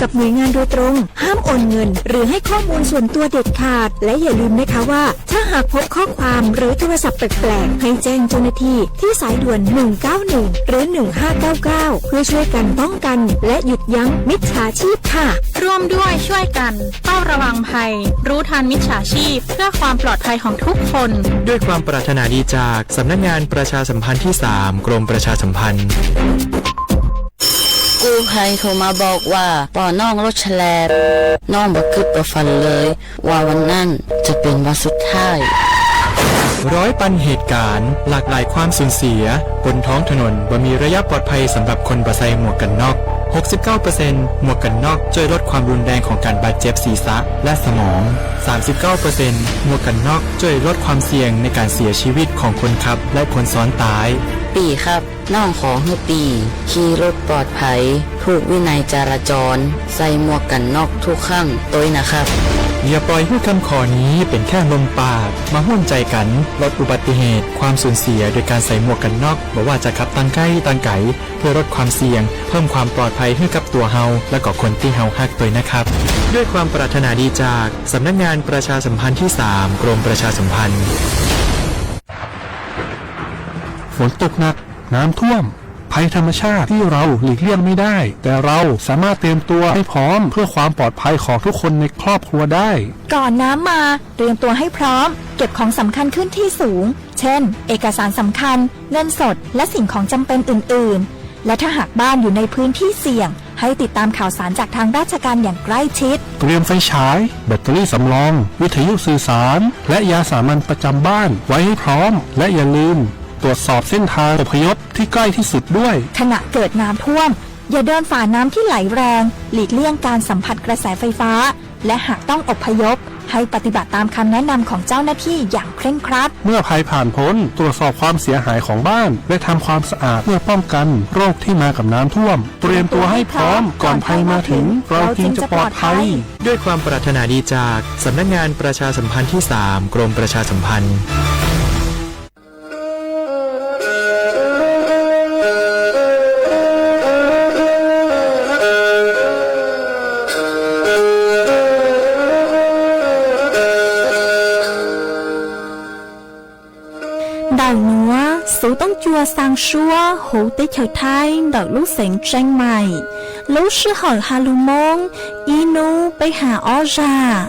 กับหน่วยงานโดยตรงห้ามโอนเงินหรือให้ข้อมูลส่วนตัวเด็ดขาดและอย่าลืมนะคะว่าถ้าหากพบข้อความหรือโทรศัพท์แปลกๆให้แจ้งเจ้าหน้าที่ที่สายด่วน191หรือ1599เพื่อช่วยกันป้องกันและหยุดยั้งมิจฉาชีพค่ะร่วมด้วยช่วยกันเฝ้าระวังภัยรู้ทันมิจฉาชีพเพื่อความปลอดภัยของทุกคนด้วยความปรารถนาดีจากสำนักงานประชาสัมพันธ์ที่3กรมประชาสัมพันธ์กู้ภัยโทรมาบอกว่าป่อน้องรถแฉลบน้องบ่คิดบ่ฝันเลยว่าวันนั้นจะเป็นวันสุดท้ายร้อยปันเหตุการณ์หลากหลายความสูญเสียบนท้องถนนบ่มีระยะปลอดภัยสำหรับคนบ่ใส่หมวกกันน็อก69%หมวกกันน็อกช่วยลดความรุนแรงของการบาดเจ็บศีรษะและสมอง 39% หมวกกันน็อกช่วยลดความเสี่ยงในการเสียชีวิตของคนขับและคนซ้อนท้ายปีครับน้องขอให้ปีขี่รถปลอดภัยถูกวินัยจราจรใส่หมวกกันน็อกทุกครั้งตัวนะครับอย่าปล่อยให้คำขอนี้เป็นแค่ลมปากมาร่วมใจกันลดอุบัติเหตุความสูญเสียโดยการใส่หมวกกันน็อกบอกว่าจะขับตังใกล้ตังไก่เพื่อลดความเสี่ยงเพิ่มความปลอดภัยให้กับตัวเฮาและก็คนที่เฮาฮักตัวนะครับด้วยความปรารถนาดีจากสำนักงานประชาสัมพันธ์ที่3กรมประชาสัมพันธ์ฝนตกหนักน้ำท่วมภัยธรรมชาติที่เราหลีกเลี่ยงไม่ได้แต่เราสามารถเตรียมตัวให้พร้อมเพื่อความปลอดภัยของทุกคนในครอบครัวได้ก่อนน้ำมาเตรียมตัวให้พร้อมเก็บของสำคัญขึ้นที่สูงเช่นเอกสารสำคัญเงินสดและสิ่งของจำเป็นอื่นๆและถ้าหากบ้านอยู่ในพื้นที่เสี่ยงให้ติดตามข่าวสารจากทางราชการอย่างใกล้ชิดเตรียมไฟฉายแบตเตอรี่สำรองวิทยุสื่อสารและยาสามัญประจำบ้านไว้ให้พร้อมและอย่าลืมตรวจสอบเส้นทางอพยพที่ใกล้ที่สุดด้วยขณะเกิดน้ำท่วมอย่าเดินฝ่าน้ำที่ไหลแรงหลีกเลี่ยงการสัมผัสกระแสไฟฟ้าและหากต้องอพยพให้ปฏิบัติตามคำแนะนำของเจ้าหน้าที่อย่างเคร่งครัดเมื่อภัยผ่านพ้นตรวจสอบความเสียหายของบ้านและทำความสะอาดเพื่อป้องกันโรคที่มากับน้ำท่วมเตรียมตัวให้พร้อมก่อนภัยมาถึงเราจึงจะปลอดภัยด้วยความปรารถนาดีจากสำนักงานประชาสัมพันธ์ที่3กรมประชาสัมพันธ์đào núa số tông chua sang xua hữu tế trời thai đợi lúc sáng tranh mày lúc sư hỏi hà lưu mông inu bấy hà ó ra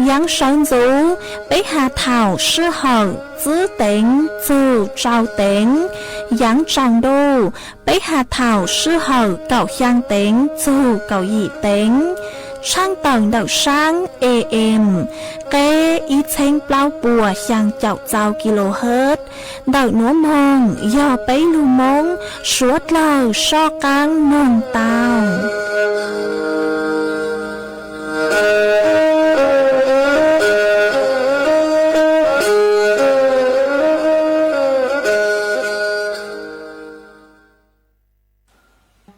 yang sáng dấu bấy hà thảo sư hỏi giữ tính giữ trao tính yang tràng đô bấy hà thảo sư hỏi cậu giang tính giữ cậu dị tính sang tầng đầu sang AM cái ý thanh bao bùa sang chậu trao kHz đầu núa mông do bấy lưu mông suốt lời so căng nông tàu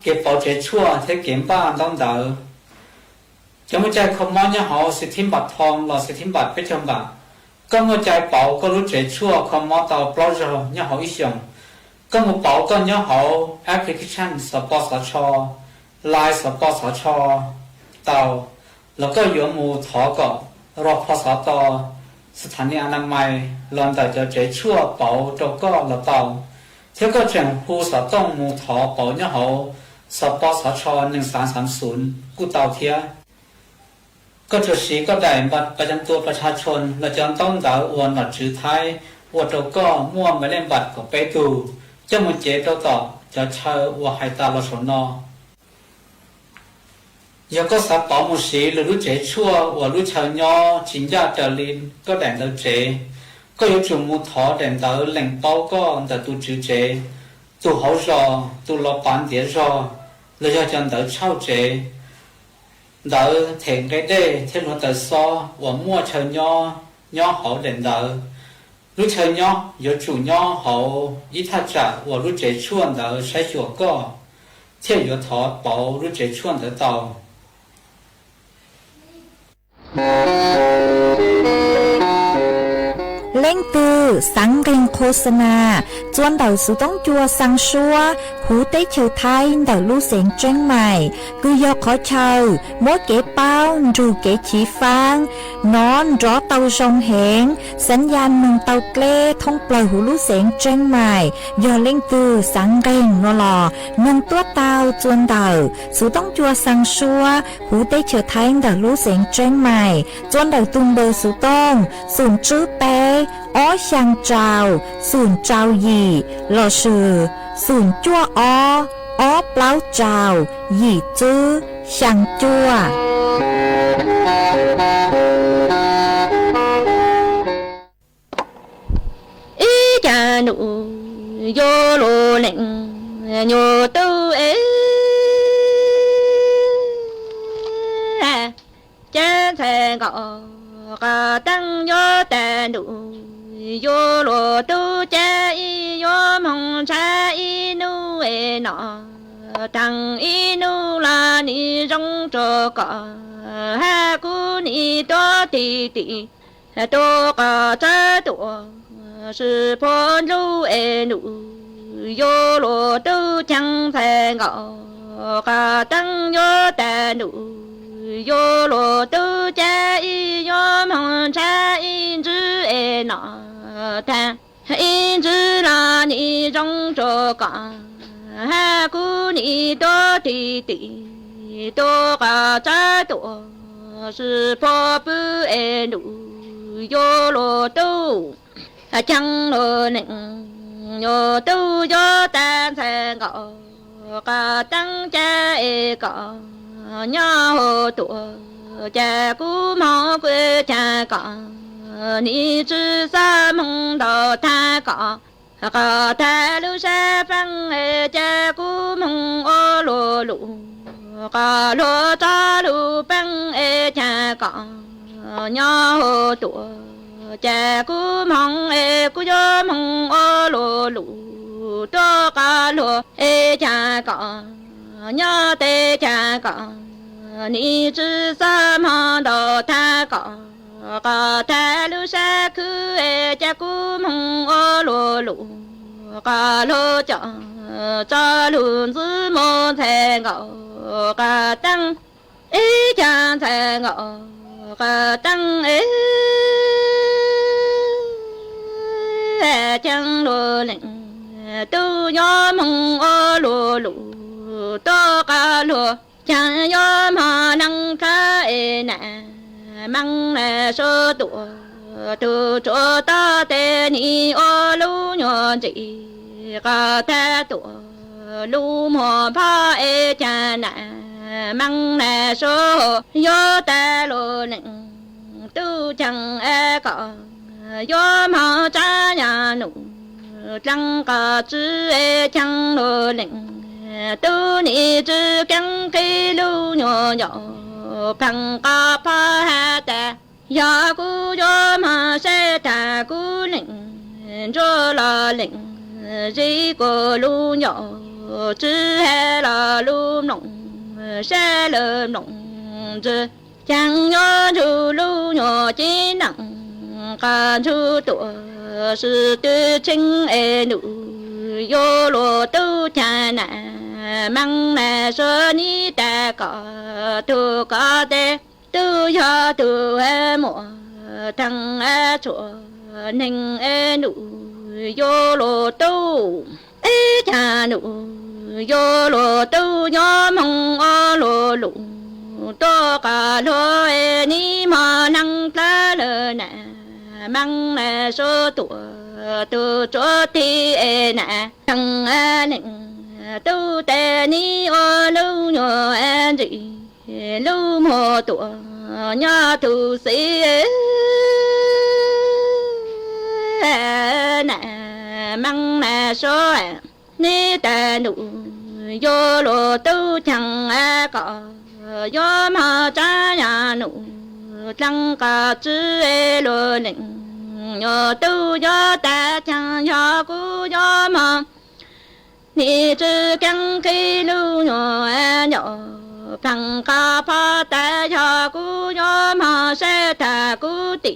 cái bảo chế chua thế kiểm ba đông đỡ cho một trái không mong nhá họ sẽ thêm bạc thong là sẽ thêm bạc bên trong bạc có một trái bảo có lúc chế chua không mong tàu browser nhá họ ít dùng có một bảo có nhá họ application support cho live support cho tàuแล้วก็อยู่หมู่ถอก็รอพสตสถานีอนามัยลอนแต่จะเจชั่วเป๋าเจ้าก็ละเตาเท่าก็เจียงผู้สต้องหมู่ถอเป๋าเนี่ยเขาสปสช1330กูเตาเทียก็จะสีก็ได้บัตรประจำตัวประชาชนเราจะต้องด่าอวนบัตรชื่อไทยอวดเจ้าก็ม่วงไม่เล่นบัตรก็ไปดูเจ้ามันเจเจ้าต่อจะเช่าว่าให้ตาเราสนยังก็สับป๋อมุสีหรือรู้เจชั่วว่ารู้เชิญย่อจินยาเจริญก็แดงเดาเจก็有จุ่มมูถอแดงเดาแหล่งเป้าก็แต่ตูจือเจตูเขารอตูรอปานเดียรอเราจะจังเดาเช่าเจเดาเถงไกได้เท่านั้นแต่ซอว่ามั่วเชิญย่อเขาแดงเดารู้เชิญย่อ有主ย่อเขาอีท่าจ่าว่ารู้เจชั่วเดาใช้หัวก็เที่ยว有ถอเป๋ารู้เจชั่วเดาเตาเล่งตือ sáng gành khô sana chuan đầu số tông chua sang xua hú tế chiều thay đầu lưu xén tranh mày cứ do khó chờ mỗi kế bao dù kế chỉ phang nón rõ tàu sông hẹnสัญญาณมึงเตาเกล้ท่องปล่อยหูลูเสียงแจ้งใหม่ยอเล่งคือสังเกงนอหล่อมึงตัวเตาจวนเดาสูต้องจัวสังชัวหูได้เฉยไทยเดาลูเสียงแจ้งใหม่จวนเดาตุงเบอร์สูต้องสูนจื้อเป้อ้อช่างเจ้าสูนเจ้าหยี่หล่อชื่อสูนจัวอ้อเปล่าเจ้าหยี่จื้อช่างจัวcha nụ vô lô lệnh nhô tư ế cha thề gọ cả tăng vô tè nụ vô lô tư cha y vô mong cha y nu ế nọ thằng y nu là ni rong trò cọ ha cu ni to tì tì to cọ cha tổ sư phó lưu ê nụ vô lộ tư chẳng thể ngọ cả tăng vô tà nụ vô lộ tư cha y vô mong cha y chữ ê nọ thà y chữ là ni trong trò cả ha cu ni to tì tì to cả cha tổ sư phó bư ê nụ vô lộ tư chẳng lô nịnh nhô tu cho ta thề ngọ cả tăng cha ê cọ nhớ hồ tụa cha cú mò quê cha cọ ni chư sa mong đồ tha cọ cọ tha lưu sa phăng ê cha cú mong ô lô lụ cọ lô cha lụ phăng ê cha cọ nhớ hồ tụa cha cú mong ê cú yo mong ô lô lụ to ca lô ê cha cọ nhớ tê cha cọ ni chư sa mong đồ tha cọ cọ tha lu sa cứ ê cha cú mong ô lô lụ cọ lô cho lùn dư mô thề ngọ cọ tăng ê cha thề ngọ cọ tăng ê chẳng lô lệnh tu yo mong ô lô lụ to ca lô chẳng yo mà năng ca ê nà mang nà sơ tụa tu cho ta tê ni ô lú nhô chị ca ta tụa lú mò pha ê cha nà mang nà sơ yo ta lô lệnh tu chẳng ê cọ yo ma cha nhà nụ trăng cả chữ ê chẳng lô lệnh tu ni chữ căng cây lu nhỏ nhỏ phăng ca pha ha ta ya cu yo ma se ta cu lệnh cho là lệnh gì cô lu nhỏ chữ hè là lu nồng se lơ nồng chữ chẳng yo chữ lu nhỏ chỉ nặng ca chu tổ sư tư chính ê nụ yo lô tu cha nà mang nà sơ ni ta cọ tu cọ tê tu yo tu ê mộ thằng ê chùa ninh ê nụ yo lô tu ê cha nụ yo lô tu yo mong o lô lụ to ca lô ê ni mà năng ta lơ nà mang nà số tuổi tu cho ti ê nà thằng a nịnh tu tê ni ô lưu nhô an dị lưu mô tuổi nhớ tu sĩ nà mang nà số ni tà nụ vô lô tu chẳng a cọ vô mà cha nhà nụ trăng cả chữ ê lô lệnh nhờ tu do ta chẳng do cú do mà ni chữ căng khi lưu nhờ nhỏ phăng ca pha ta do cú do mà sẽ ta cú tỉ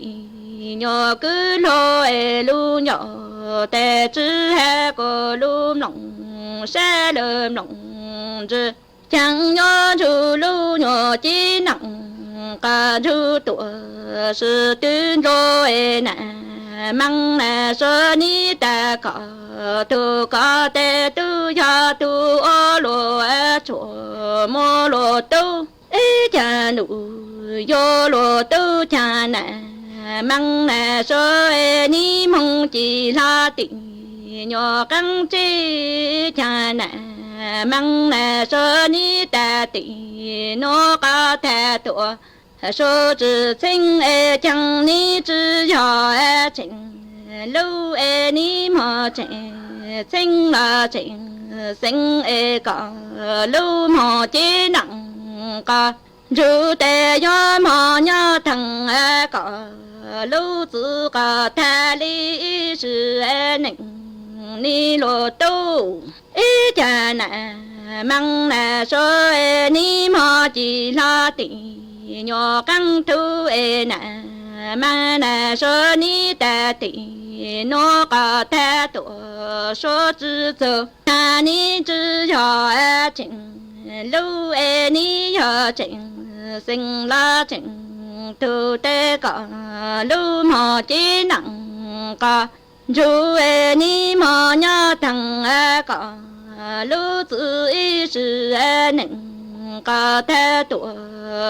nhỏ cứ lo lu nhỏ tè chứ ha có lu nồng sa lơm nồng chứ chẳng nhỏ chú lu nhỏ chỉ nặng cả chú tuổi sự tuyên rồi nè măng nè sơ ni ta có tu có tè tu ya tu ô lô chùa mô lô tu cha nụ yo lô tu cha nè măng nè sơ ni mong chỉ là tình nhỏ căng chi cha nè măng nè sơ ni ta tình nó có thể tuổi số chữ chính chẳng ni chữ nhỏ chính lưu ni mà chính là chính sinh có lưu mà chỉ nặng có rượu tê gió mà nhớ thằng có lưu tự có tha lý sự nịnh ni lô tu cha nè măng nè số ni mà chỉ là tình nhỏ căng thu nè mà nè số ni ta tì nó có thể tổ số chữ thơ ta ni chữ nhỏ chỉnh lưu ni nhỏ chỉnh sinh la chỉnh thu tê có lưu mò chỉ nặng có ru ni mò nhớ thằng có lưu tự ý sự nịnh có thể tuổi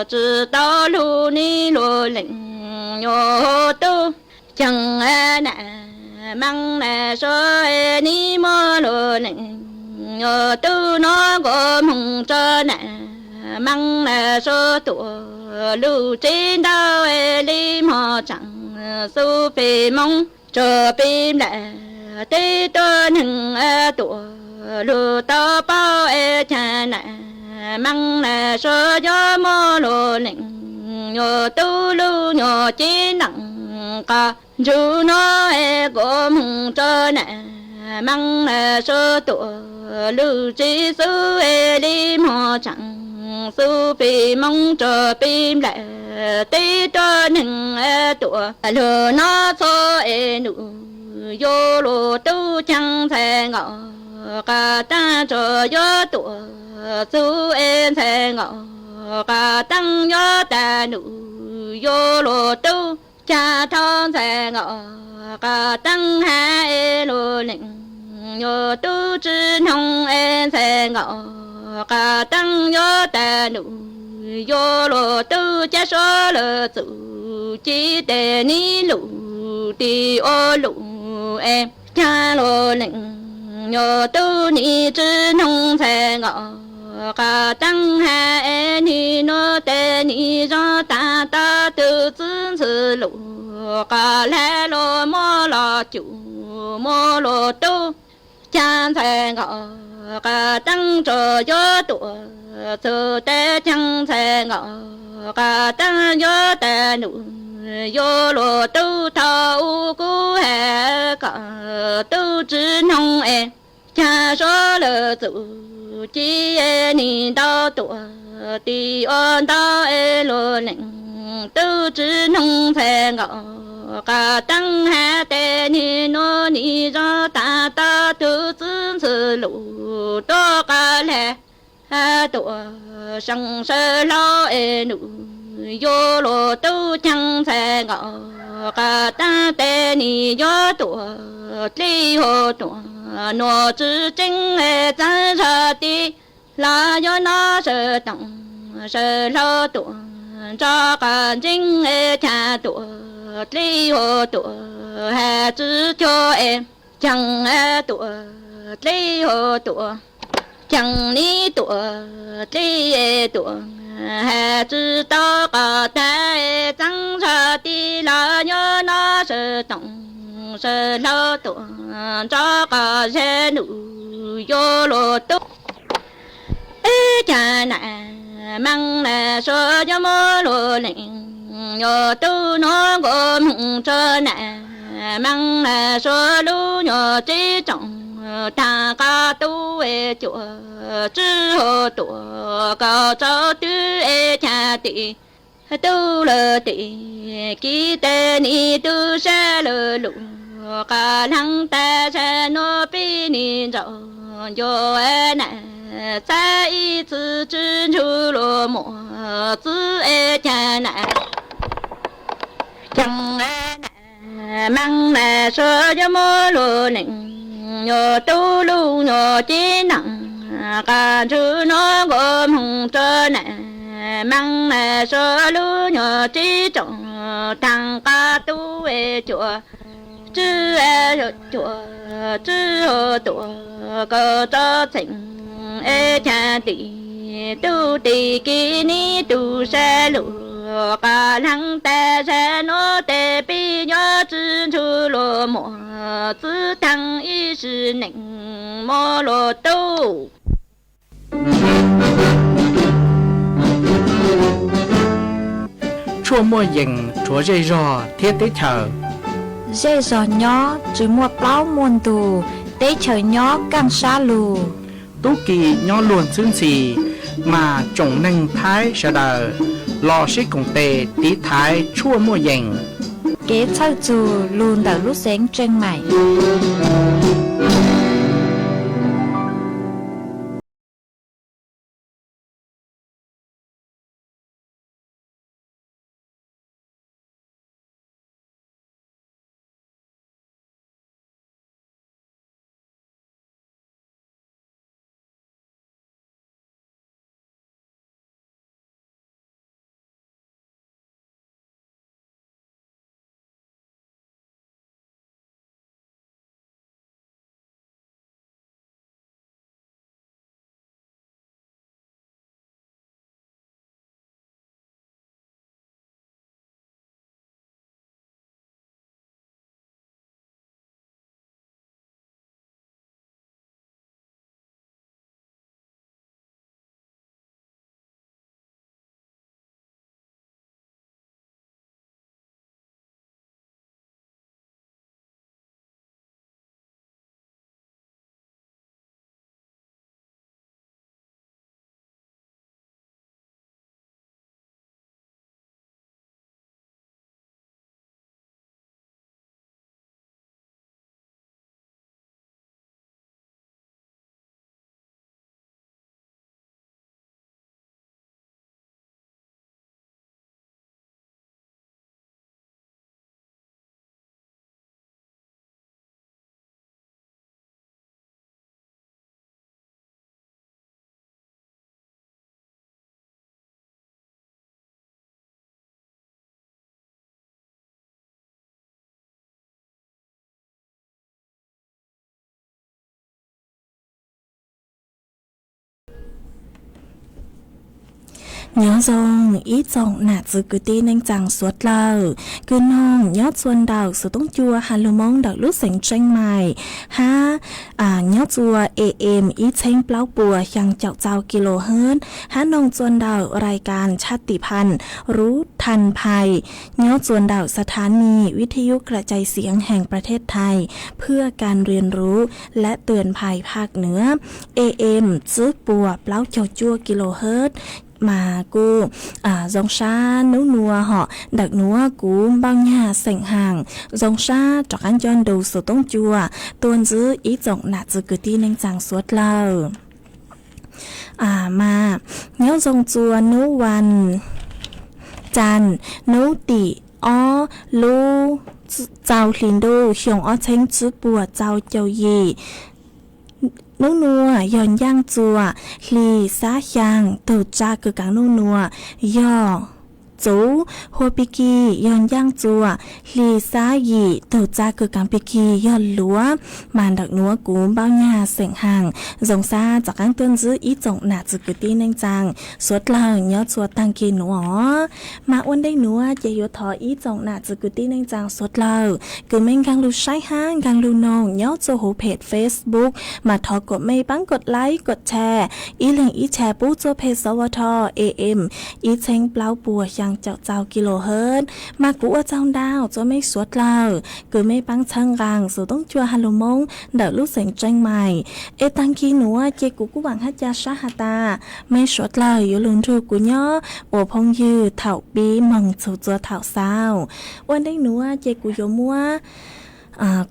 chữ tao lu ni lu lệnh nhô tu chẳng nè măng nè số ni mô lu lệnh nhô tu nó có mong cho nè măng nè số tuổi lu trên đau li mò chẳng su phi mong cho phi nè tê to nừng tuổi lu tao bao cha nè măng nè số gió mô lô nịnh nhô tu lu nhô chỉ nặng ca ru nó có mong cho nè măng nè số tuổi lu chỉ su đi mò chẳng su phi mong cho pim lệ tí cho nịnh tuổi lu nó số nụ vô lô tu chẳng thể ngọ cả ta cho gió tuổi su em sẽ ngọ cả tăng gió ta nụ vô lô tu cha thon sẽ ngọ cả tăng ha lô lệnh nhô tu trên hồng em sẽ ngọ cả tăng gió ta nụ vô lô tu cha số lơ sự chỉ để ni lụ ti ô lụ em cha lô lệnh nhô tu ni trên hồng sẽ ngọ cả tăng hạ ni nó tê ni do ta ta tự zưng sự lụ cả lẽ lô mô lô chủ mô lô tu chan sẽ ngọ cả tăng trò gió tuổi sự tê chẳng sẽ ngọ cả tăng gió tê nụ vô lô tu thâu cú hệ cả tu chứ nông em cha số lơ tự chỉ ni đau tuổi ti ôn đau lô lệnh tu chứ nông phè ngọ cả tăng hạ tê ni nô ni do ta ta tu zưng sự lụ to cả lẽ tuổi sang sơ lo nụ vô lô tu chẳng phè ngọ cả ta tê ni do tuổi li hồ tuổi nó chỉ chính chân ra đi là do nó sợ tặng sợ lo tuổi cho cả chính cha tuổi li hồ tuổi hà chỉ cho em chẳng tuổi li hồ tuổi chẳng ni tuổi li tuổi hà chỉ to cả ta chẳng ra đi là do nó sợ tặng sợ lo tuổi cho cả xe nụ vô lô tu cha nè măng nè số cho mô lô lệnh nhô tu nó gồm cho nè măng nè số lu nhô trí trọng ta ca tu chùa chư hồ tuổi cao cho tư cha tị tu lơ tì kí tê ni tu sa lơ lụ cả lăng ta sa nô pi ni rau yo e na sa y tư chân chu lô mô tư e cha na chẳng e na mang na sơ cho mô lô nịnh nhô tu lu nhô chi nặng cả chữ nó gồm hùng trơ nè mang nè sơ lu nhô chi trọng thằng ca tu e chùa chữ e chùa chữ hồ tùa cơ cho thịnh e cha tì tu tì kì ni tu sa lu cả lăng ta sa nô tê pi nhô chữ chu lô mô tư thăng y sư nịnh mô lô tu chua mua dình chúa dây rò thiết tế chờ dây giò nhó chứ mua plau muôn tù tế chờ nhó càng xa lù tú kỳ nhỏ luồn xương xì mà trồng nâng thái sợ đờ lò xích cùng tề tí thái chua mua dình kế châu chù lùn đảo lúc sáng trên mày nhớ dòng ít dòng nạt giữ cứ tin anh chẳng suốt lờ cứ nông nhớ xuân đào số tông chua hà lô mong đào lúc sánh tranh mày ha nhớ chua AM ít tranh plau bùaยังเจ้าเจ้ากิโลเฮิรตซ์haนองส่วนดาวรายการชาติพันธุ์รู้ทันภัยnhớส่วนดาวสถานีวิทยุกระจายเสียงแห่งประเทศไทยเพื่อการเรียนรู้และเตือนภัยภาคเหนือ AM ซื้อปัวเปล่าเจ้าจั่วกิโลเฮิรตซ์mà cô dòng sa nấu nua họ đặc núa cú bao nhà sành hàng dòng sa cho ăn cho đầu số tông chùa tuôn giữ ít dòng nạt giữ cứ tin anh chàng suốt lờ mà nhớ dòng chùa nấuวันจันทร์นกติอ้อลูเจ้าลินโดเขียงอ้อเช้งจื้อปัวเจ้าเจ้าเย่nấu nua giòn giang chùa lì xá giang từ cha cứ cả nấu nua giò chú hoa piki giòn giang chùa lì xá gì từ cha cứ cả piki giòn lúa màn đặc núa cúm bao nhà sành hàng dòng xaจากăn tuân giữ ít dòng nạt giữ cứ tin anh chàng suốt lời nhớ chùa tăng kỳ núa mà ôn đây núa chỉ yếu thọ ít dòng nạt giữ cứ tin anh chàng suốt lời cứ mình gang lưu sai hang gang lưu nông nhớ chùa hồเพจ Facebook มาทอกดไม่ปังกดไลค์กดแชร์อีหลิงอีแชร์ปู้ชวเพจสวท AM อีเชงเปล่าปัวยัง chào kHz mà cũ ở trong đào cho mấy suốt lờ cứ mấy băng chân gàng số tông chua hà lô mông đỡ lúc sành tranh mày ê tăng khi nữa chê cũ bằng hát cha sát hà ta mấy suốt lờ yếu lương rưu của nhó bộ phong dư thảo bí mừng sầu chua thảo saoวันđây nữa chê cũ yếu mua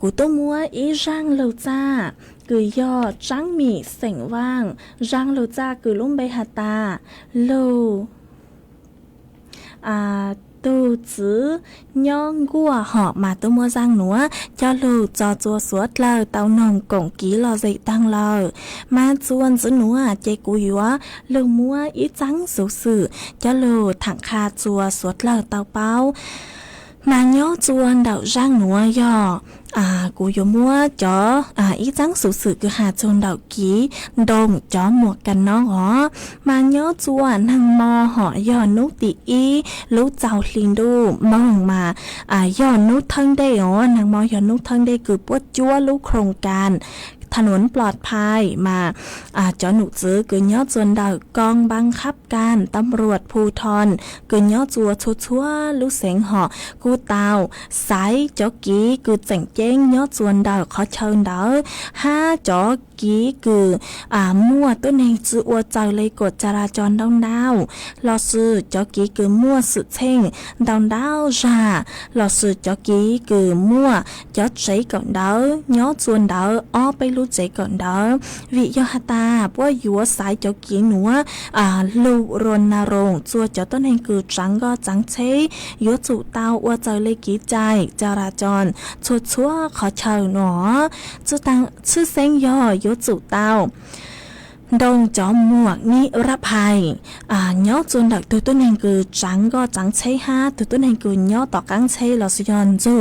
cũ tô mua ý răng lâu cha cứ do trắng mì sảnh vang răng lâu cha cứ lung bay hà ta lâu tu chữ nhon gua họ mà tôi mua răng nữa cho lù cho chua suốt lờ tao nồng cổng ký lò dậy tăng lờ mà chuan chữ nữa chơi cú yếu lù mua ít trắng số sự cho lù thẳng kha chua suốt lờ tao bao mà nhớ chuan đậu răng nữa do cú yếu mua chó ít trắng số sự cứ hà chôn đậu ký đồng chó một cành nó ngó mà nhớ chuan hàng mò họ do nút tỉ y lúc giàu liền đu mong mà do nút thân đây hàng mò do nút thân đây cứ bớt chúa lúcโครงการถนนปลอดภัยมาจอหนูจื้อกือย่อจวนดาวกองบังคับการตำรวจภูธรกือย่อจัวชัวลูกเสียงหอกูเตาสายจอกี้กือแจ่งเจ้งย่อจวนดาวขอเชิญดาวห้าจอกี้กือมั่วตัวเองจื้ออวใจเลยกดจราจรดาวดาวลอซื้อจอกี้กือมั่วสุดเช่งดาวดาวจ้าลอซื้อจอกี้กือมั่วจอใจก่อนดาวย่อจวนดาวอ้อไปรู้ใจก่อนเด้อวิยหตาป้วยยัวสายเจ้ากีหนัวลูรณรงค์จัวเจ้าต้นแห่งคือจังก็จังเชยยัวจุเตาว่าใจเลยกีใจจราจรชัวขอเชิญหนอจุตังชื่อเส้งย่อยัวจุเตาดงจอมหมวกนิรภัยย่อจนดักตัวต้นแห่งคือจังก็จังเชยฮะตัวต้นแห่งคือย่อต่อกังเชยลอสยอนจู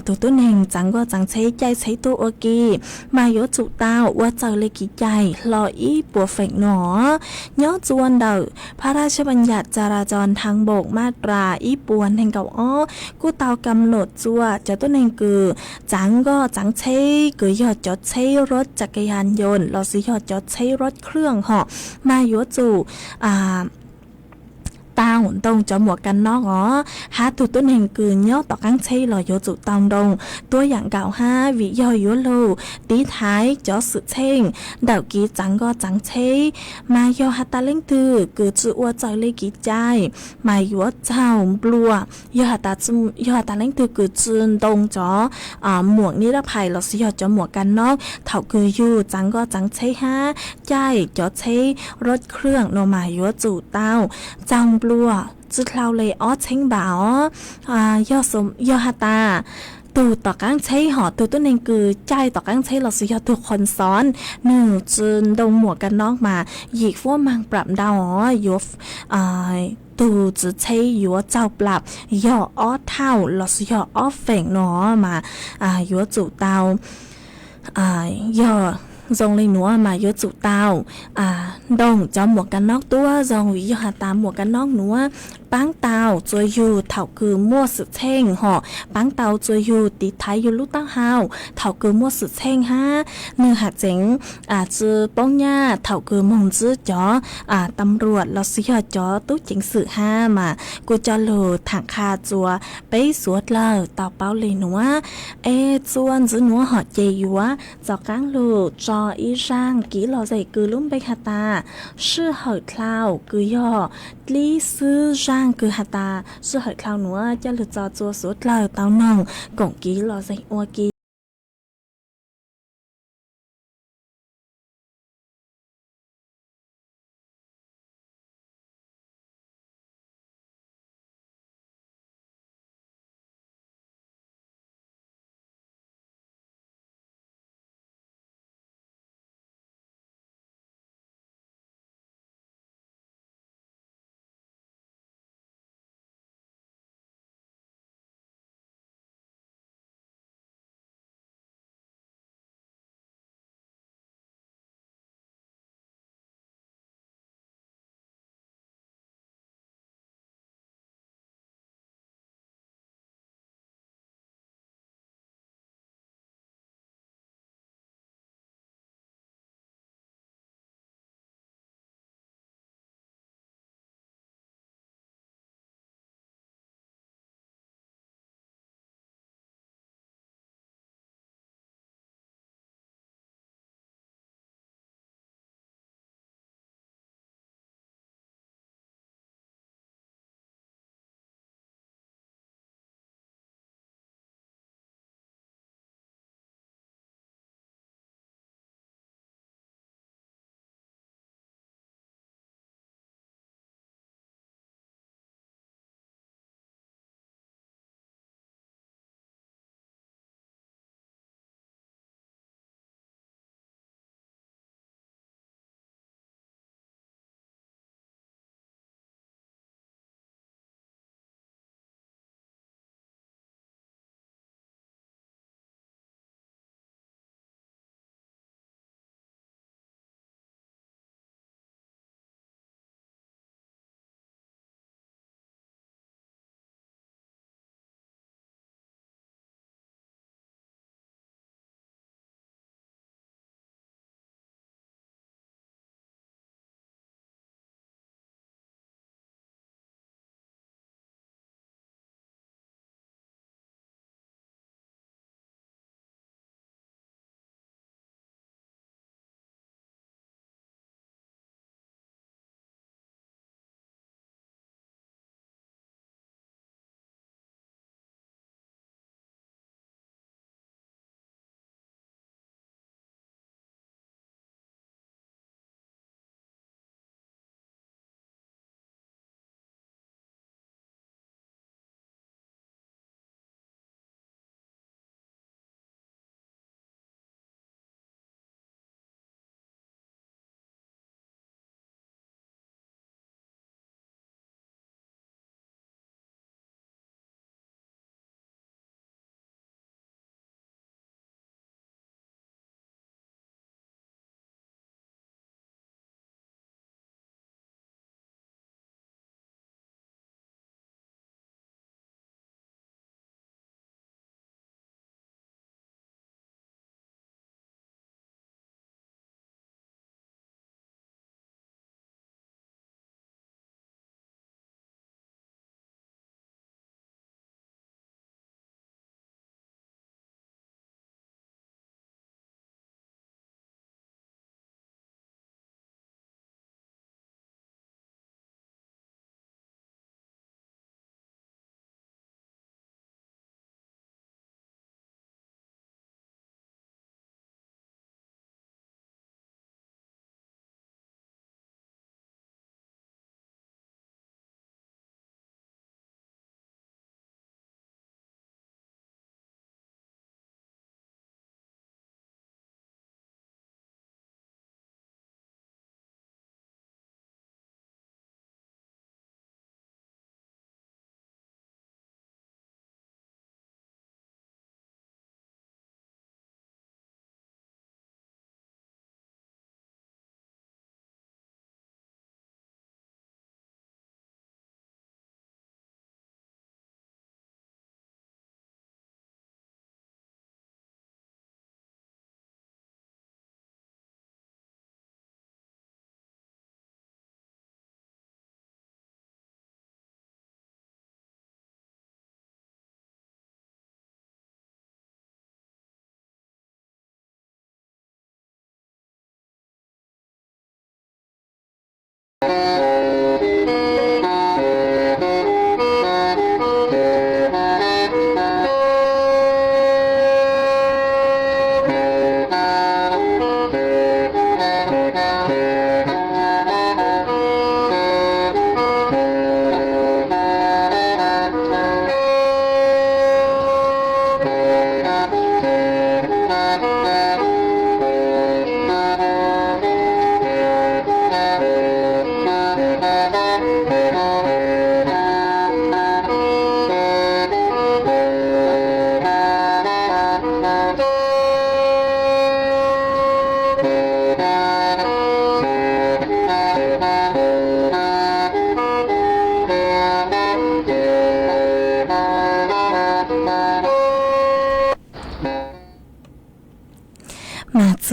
ตัวต้นแห่งจังก็จังเชยใจเชยตัวโอกีมาย่อจุเต้าว่าเจอเลยกี่ใจลออีปัวเฟกหนอย่อจวนดักพระราชบัญญัติจราจรทางบกมาตราอีปวนแห่งเก่าอ้อกูเตากำหนดจัวจะต้นแห่งคือจังก็จังเชยคือย่อจอดเชยรถจักรยานยนต์ลอสยอดจอดเชยรถเครื่องเหาะมายัวจูตาหุ่นตรงจอหมวกกันนอกหาตัวต้นแห่งกืนย่อต่อกังเชยหล่อยจูตองดงตัวอย่างเก่าห้าวิย่อยัวลูตีท้ายจอสุดเช่งดาวกีจังก็จังเชยมาย่อฮัตตาเล่งตือกือจูอวจอยเลยกีใจมายัวเจ้าบลัวย่อฮัตตาเล่งตือกือจืนตรงจอหมวกนิรภัยหล่อสิยอจอหมวกกันนอกเถ่ากืออยู่จังก็จังเชยห้าใจจอเชยรถเครื่องโนมายัวจูเต้าจังบลัวจุดเราเลยเช่งบ่าวย่อฮัตตาตูต่อกังใช้หอตูต้นเองคือใจต่อกังใช้เราสิยอตัวคนซ้อนหนึ่งจืนดงหมวกกันนอกมาหยิกฟัวมังปรับดาวยุฟตูจะใช้ยัวเจ้าปรับย่อเท่าเราสิยอเฟ่งหนอมายัวจูเตาย่อดงเลยหนัวมาเยอะจุเตาดงจอมหมวกกันนอกตัวดงวิยหาตามหมวกกันนอกหนัวปังเตาจวยอยู่เถ่าคือมั่วสุดเช่งห่อปังเตาจวยอยู่ติดท้ายอยู่ลูกตั้งหาวเถ่าคือมั่วสุดเช่งฮะเนื้อหาเจ๋งจือป้องย่าเถ่าคือมงจื้อจอตำรวจเราสิยอจอตู้เจ๋งสื่อห้ามากูจอโลถังคาจัวไปสวดเลยต่อเป้าเลยหนัวจวนจื้อหนัวหอเจยัวจอกังลูจออีร่างกี่หล่อใจคือลุ่มไปคาตาชื่อเหอคลาวคือย่อลีซื้อร่างคือฮาตาชื่อเหอคลาวหนัวจะหลุดจอจัวสวดเลยเต้านองกงกี่หล่อใจอัวกี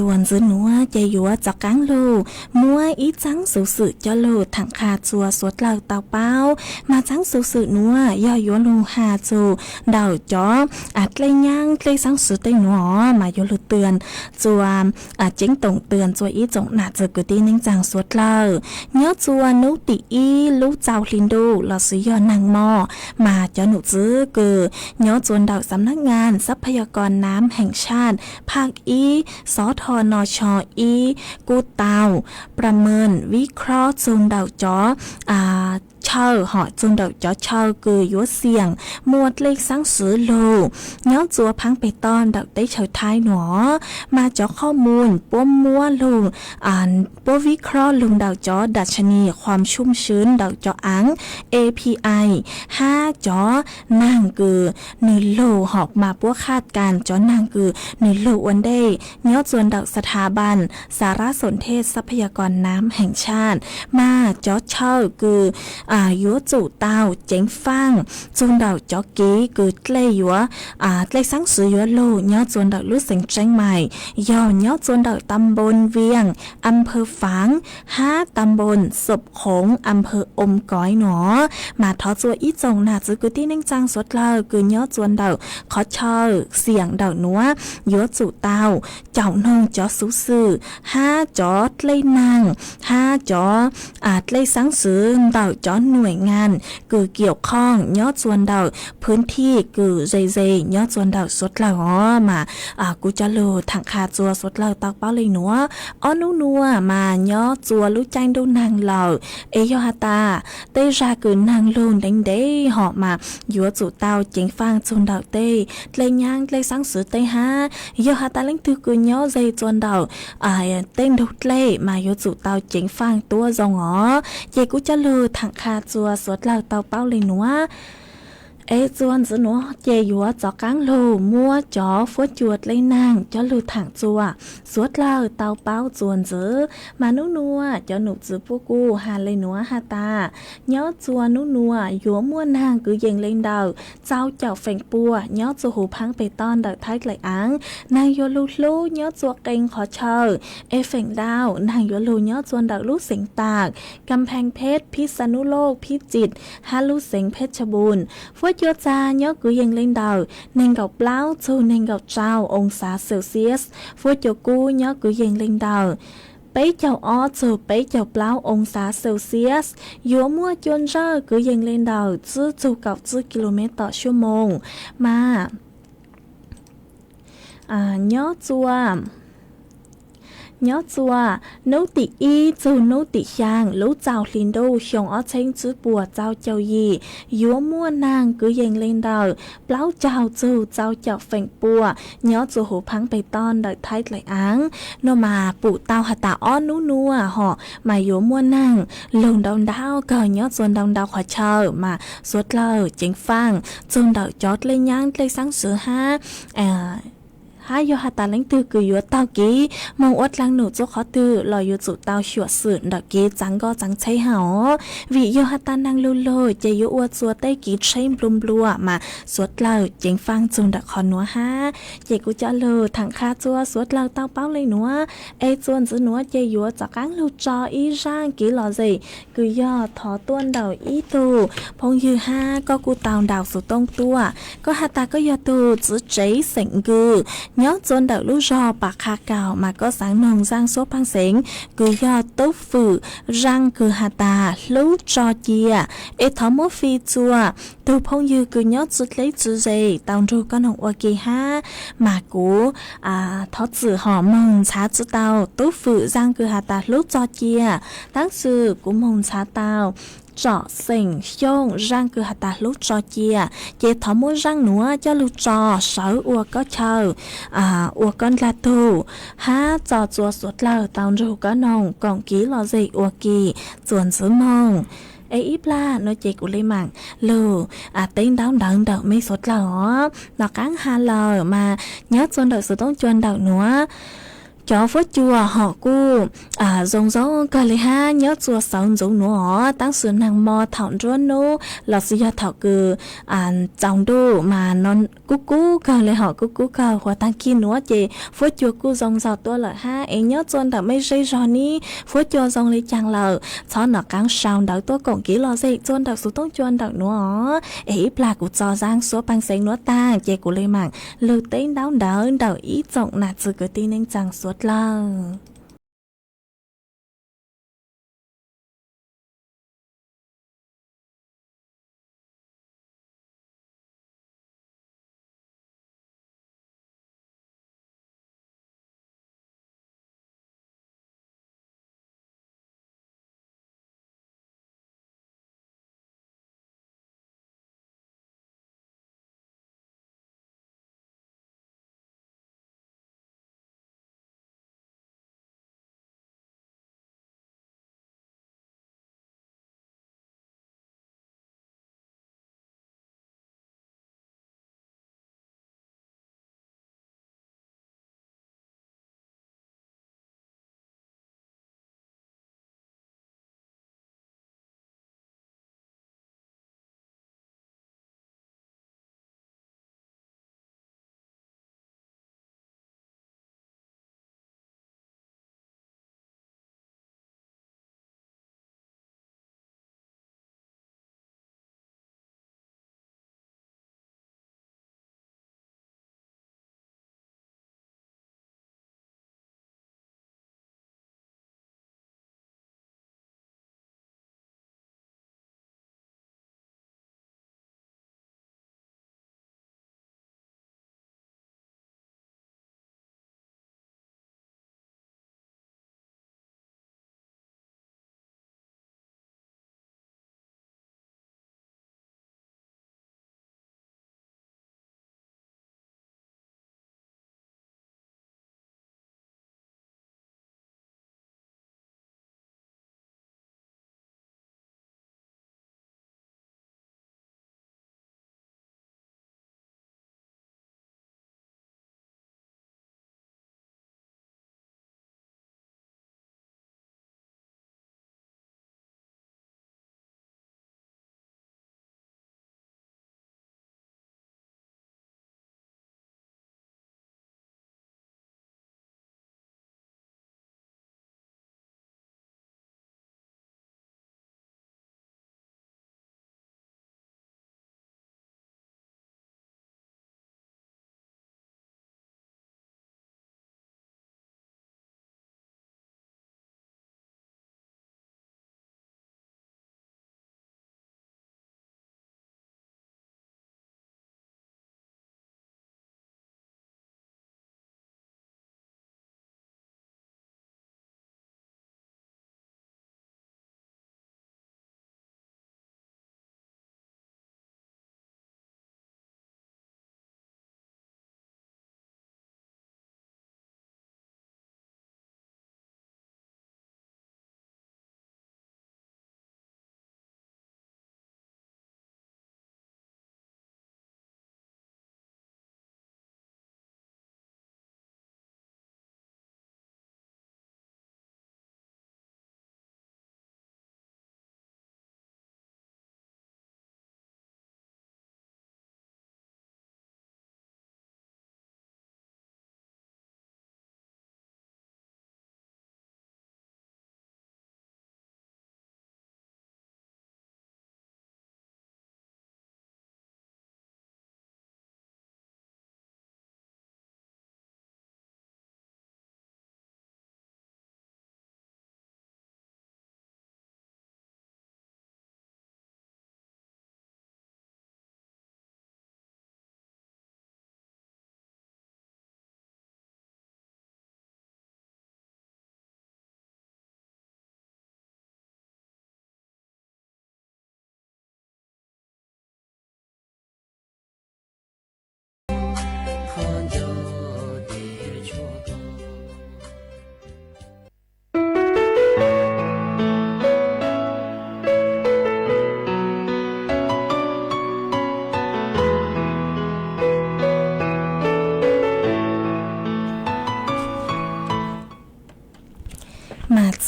ส่วนซื้อหนัวใจยัวจากกังโลมัวอีจังสูสือจะโลถังคาจัวสวดเหล่าเตาเป้ามาจังสูสือนัวย่อยัวลงหาจูเดาจ้ออาจเลยย่างเลยสังสือเต็งหนอมายัวลุเตือนจัวเจ้งตรงเตือนจัวอีจงหนาเจอกตีนิ่งจังสวดเหล่าเนื้อจัวนุติอีลูกเจ้าลินดูเราซื้อยอนางมอมาจ้อหนูซื้อเกือเนื้อจวนเดาสำนักงานทรัพยากรน้ำแห่งชาติภาคอีสทนชอีกูเตาประเมินวิเคราะห์จูนเดาจ้อเช่าhọจูนเดาจ้อเช่าคือยัวเสียงมวดเลขสังสือโลเนื้อจัวพังไปตอนเดาได้เฉยท้ายหนอมาจ้อข้อมูลป้วมัวลงป้ววิเคราะห์ลงเดาจ้อดัชนีความชุ่มชื้นเดาจ้ออัง API 5จ้อนางคือ1โลหอกมาป้วคาดการจ้อนางคือ1โลวันได้เนื้อจวนเดาสถาบันสารสนเทศทรัพยากรน้ำแห่งชาติมาจ้อเช่าคือยัวจู่เต้าเจ๋งฟังจวนเดาจ้อกี้คือเตลยัวเตลสังสือยัวโลเนื้อจวนเดารู้สึกเจียงใหม่ย่อเนื้อจวนเดาตำบลเวียงอำเภอฝาง5ตำบลศพขงอำเภออมก้อยหนอมาทอจัวอีจงน่าจะคือที่นิ่งจังสดเลคือเนื้อจวนเดาขอเช่าเสียงเดาหนัวยัวจู่เต้าเจ้านงจ้อสูสื่อ5จ้อเตลนาง5จ้อเตลสังสือเดาจ้อหน่วยงานคือเกี่ยวข้องเนื้อจวนเดาพื้นที่คือเจเนื้อจวนเดาสดเลมากูจะโลถังคาจัวสดเลตอกเป้าเลยหนัวอ้อนัวมาเนื้อจัวรู้ใจดูนางเหล่าเอยอฮาตาเตราคือนางลงเด้งเด้หอบมายัวจู่เต้าเจ๋งฟังจนเดาเต้เลยย่างเลยสังสือเต้ยอฮาตาเล่งถือกูเนื้อเจจวนเดาเต้นดุเล่มายัวจู่เต้าเจ๋งฟังตัวจงเยกูจะโลถังคาจัวสดเหล่าเต้าเป้าเลยหนัวจวนสนัวเจยัวจอกังโลมัวจอฟัวจวดเลยนางจอลูถังจัวสวดเล่าเตาเป้าจวนเจอมานัวจอหนุจือพวกกูหาเลยหนัวหาตาเนาะจัวนัวยัวมัวนางคือเย็งเล่นเดาเจ้าเจ้าเฟ่งปัวเนาะจัวหูพังไปตอนเดาท้ายไหลอังนางยัวลูเนาะจัวเก่งขอเชอเฟ่งดาวนางยัวลูเนาะจวนเดาลูเสียงตากกำแพงเพชรพิษณุโลกพิจิตรฮาลูเสียงเพชรบูรณ์ฟัวยัวจาเนาะคือยังเล่นดาวเน่งกับเปล่าชูเน่งกับเจ้าองศาเซลเซียสฟัวโจกูเนาะคือยังเล่นดาวไปเจ้าอ้อจูไปเจ้าเปล่าองศาเซลเซียสยัวมัวจนเจ้าคือยังเล่นดาวจูกับกิโลเมตรต่อชั่วโมงมาเนาะจัวnhớ chùa nấu tị y dù nấu tị sang lũ chào liền đâu xong ở trên chữ bùa chào chào gì dúa mua nàng cứ dành lên đầu báo chào dù chào chào phèn bùa nhớ chùa hổ phăng bày ton đợi thái lại áng nó mà bụ tao hạt tao ó nú nua họ mà dúa mua nàng lồng đầu đau cờ nhớ chuồn đầu đau khỏi chờ mà suốt lờ chính phang chuồn đợi chót lên nhang lên sáng sửa ha hai yo hạt tà lãnh từ cứ yo tao kí mong uất lăng nụ chỗ khó từ lò yo chủ tao sửa sửa đợt kí trắng go trắng cháy hảo vì yo hạt tà năng lưu lôi chạy yo uất xua tay kí cháy blum blua mà suốt lờ chính phang chung đợt khó núa ha chạy cú cho lờ thằng kha chua suốt lờ tao báo lên núa ê chuồn giữ núa chạy yo cho cáng lưu cho ý rang kí lò gì cứ yo thọ tuôn đầu ý tù phong như ha có cú tàu đào số tông tua có hạt tà có yo tù giữ cháy sỉnh gư nhớ chôn đậu lú rò bạc khá cào mà có sáng nồng rang số phang xính cứ do tốt phử răng cứ hà tà lú trò chia ế thó mốt phi chua từ phong như cứ nhớ chút lấy chữ gì tao ru con hồng ok ha mà cú thó chữ họ mong xá chữ tao tốt phử răng cứ hà tà lú trò chia tác sự của mong xá tao trọ sình xông răng cứ hạt tà lúc trò chia chế thỏ mua răng núa cho lúc trò sáu ua có chờ ua con là tù ha trò chùa suốt lờ tao rù có nồng còn ký lò gì ua kỳ chuồn xứ mông ấy ít la nó chỉ của lấy mạng lù tên đau đợn đợn mấy suốt lờ nó cắn ha lờ mà nhớ chuồn đợt sự tốn chuồn đợt núa cho phốt chùa họ cu rong rong cái lấy ha nhớ chùa sống giống nó tăng sự năng mò thảo rôn nô là sự thảo cử trong đô mà non cú cái lấy họ cú cái hoa tăng kia nữa chị phốt chùa cu rong rào tua lợi ha em nhớ chôn đã mấy giây rồi ní phốt chùa rong lấy chàng lợ cho nó căng sào đào tua cổng kỹ lo dậy chôn đặc số tông chôn đặc nữa ấy là của cho giang số bằng xanh nữa ta chị của lấy mạng lưu tính đau đỡ đầu ý trọng nạt sự cái tin nên chẳng suốt lâu.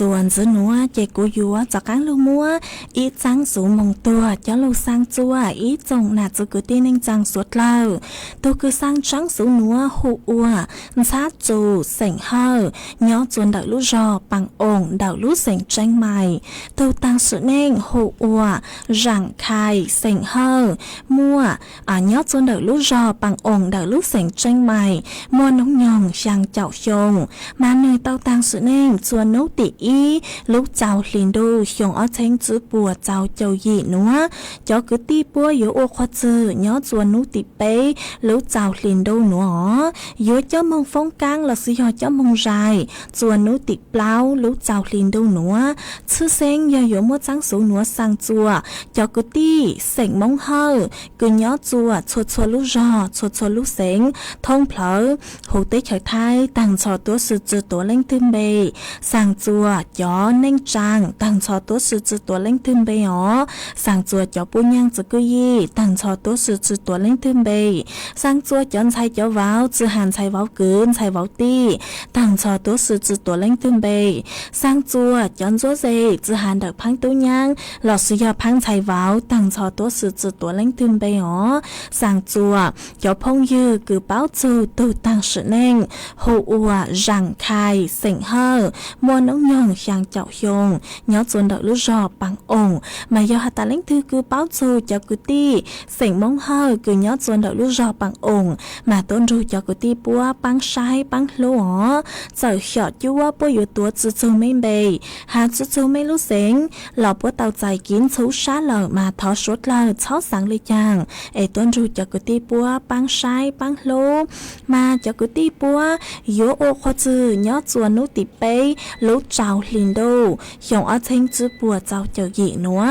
ส่วนจื้อหนัวเจกูยัวจากการลูมัวอีจังสูมงตัวจะลูสร้างจัวอีจงน่าจะกูตีนึงจังสวดเล่าตัวคือสร้างจังสูหนัวหูอัวชาจูเสียงเฮาย้อจวนดาวลูจอปังองดาวลูเสียงจังใหม่ตัวตังสุเน่งหูอัวรังไข่เสียงเฮามัวย้อจวนดาวลูจอปังองดาวลูเสียงจังใหม่มัวน้องยองช่างเจ้าชงมาเนยเต้าตังสุเน่งจวนนุติอีลูกเจ้าลินดูชงอ้อเชงจื้อปัวเจ้าเจ้าหยีหนัวเจ้าคือตีปัวอยู่อควาจื้อย้อจวนนุติเป้ลูกเจ้าลินดูหนัวอยู่เจ้ามองฟงกังหลักสิยอเจ้ามองใจจวนนุติเปล่าลูกเจ้าลินดูหนัวชื่อเซงยาอยู่มัวจังสูหนัวสังจัวเจ้าคือตีเสงมองเฮากืนย้อจัวชดลูกจอชดลูกเสงท่องเผลอหูเตะเฉยไทยต่างชอตัวสื่อจือตัวเล่งทึมเบสั่งจัวย้อเน่งจังต่างชอตัวสื่อจือตัวเล่งทึมเบอ๋อสั่งจัวจ้อปุญญังจือกุยี่ต่างชอตัวสื่อจือตัวเล่งทึมเบสั่งจัวย้อนไทยจ้อว้าวจือหันไทยว้าวกืนไทยว้าวตีต่างชอตัวสื่อจือตัวเล่งทึมเบสั่งจัวย้อนจัวเจจือหันดักพังตุ้ยังหลอดสุยาพังไทยว้าวต่างชอตัวสื่อจือตัวเล่งทึมเบอ๋อสั่งจัวย้อพงยือกือเป้าจูตูต่างสือเน่งหูอัวรังไข่เสียงเฮอมัวน้องยองช่างเจ้าชงย้อจวนดอกลูกจอปังองมายอหัตตาเล่งถือกือเป้าจูเจ้ากุตีเสียงมงเฮอกือย้อจวนดอกลูกจอปังองมาต้นรูเจ้ากุตีปัวปังชายปังหลัวเจ้าหยอดยัวปัวอยู่ตัวจื้อไม่เบยหาจื้อไม่รู้เสียงหล่อปัวเตาใจกินชูชาเหล่ามาทอชดเหล่าชอสังเลยจังไอต้นรูเจ้ากุตีปัวปังชายปังหลัวมาเจ้ากุตีปัวโยโอควาจื้อยอดจวนนุติเป้ลูกเจ้าลินโดหยองอาเชงจื้อปัวเจ้าเจ้าหยีหนัว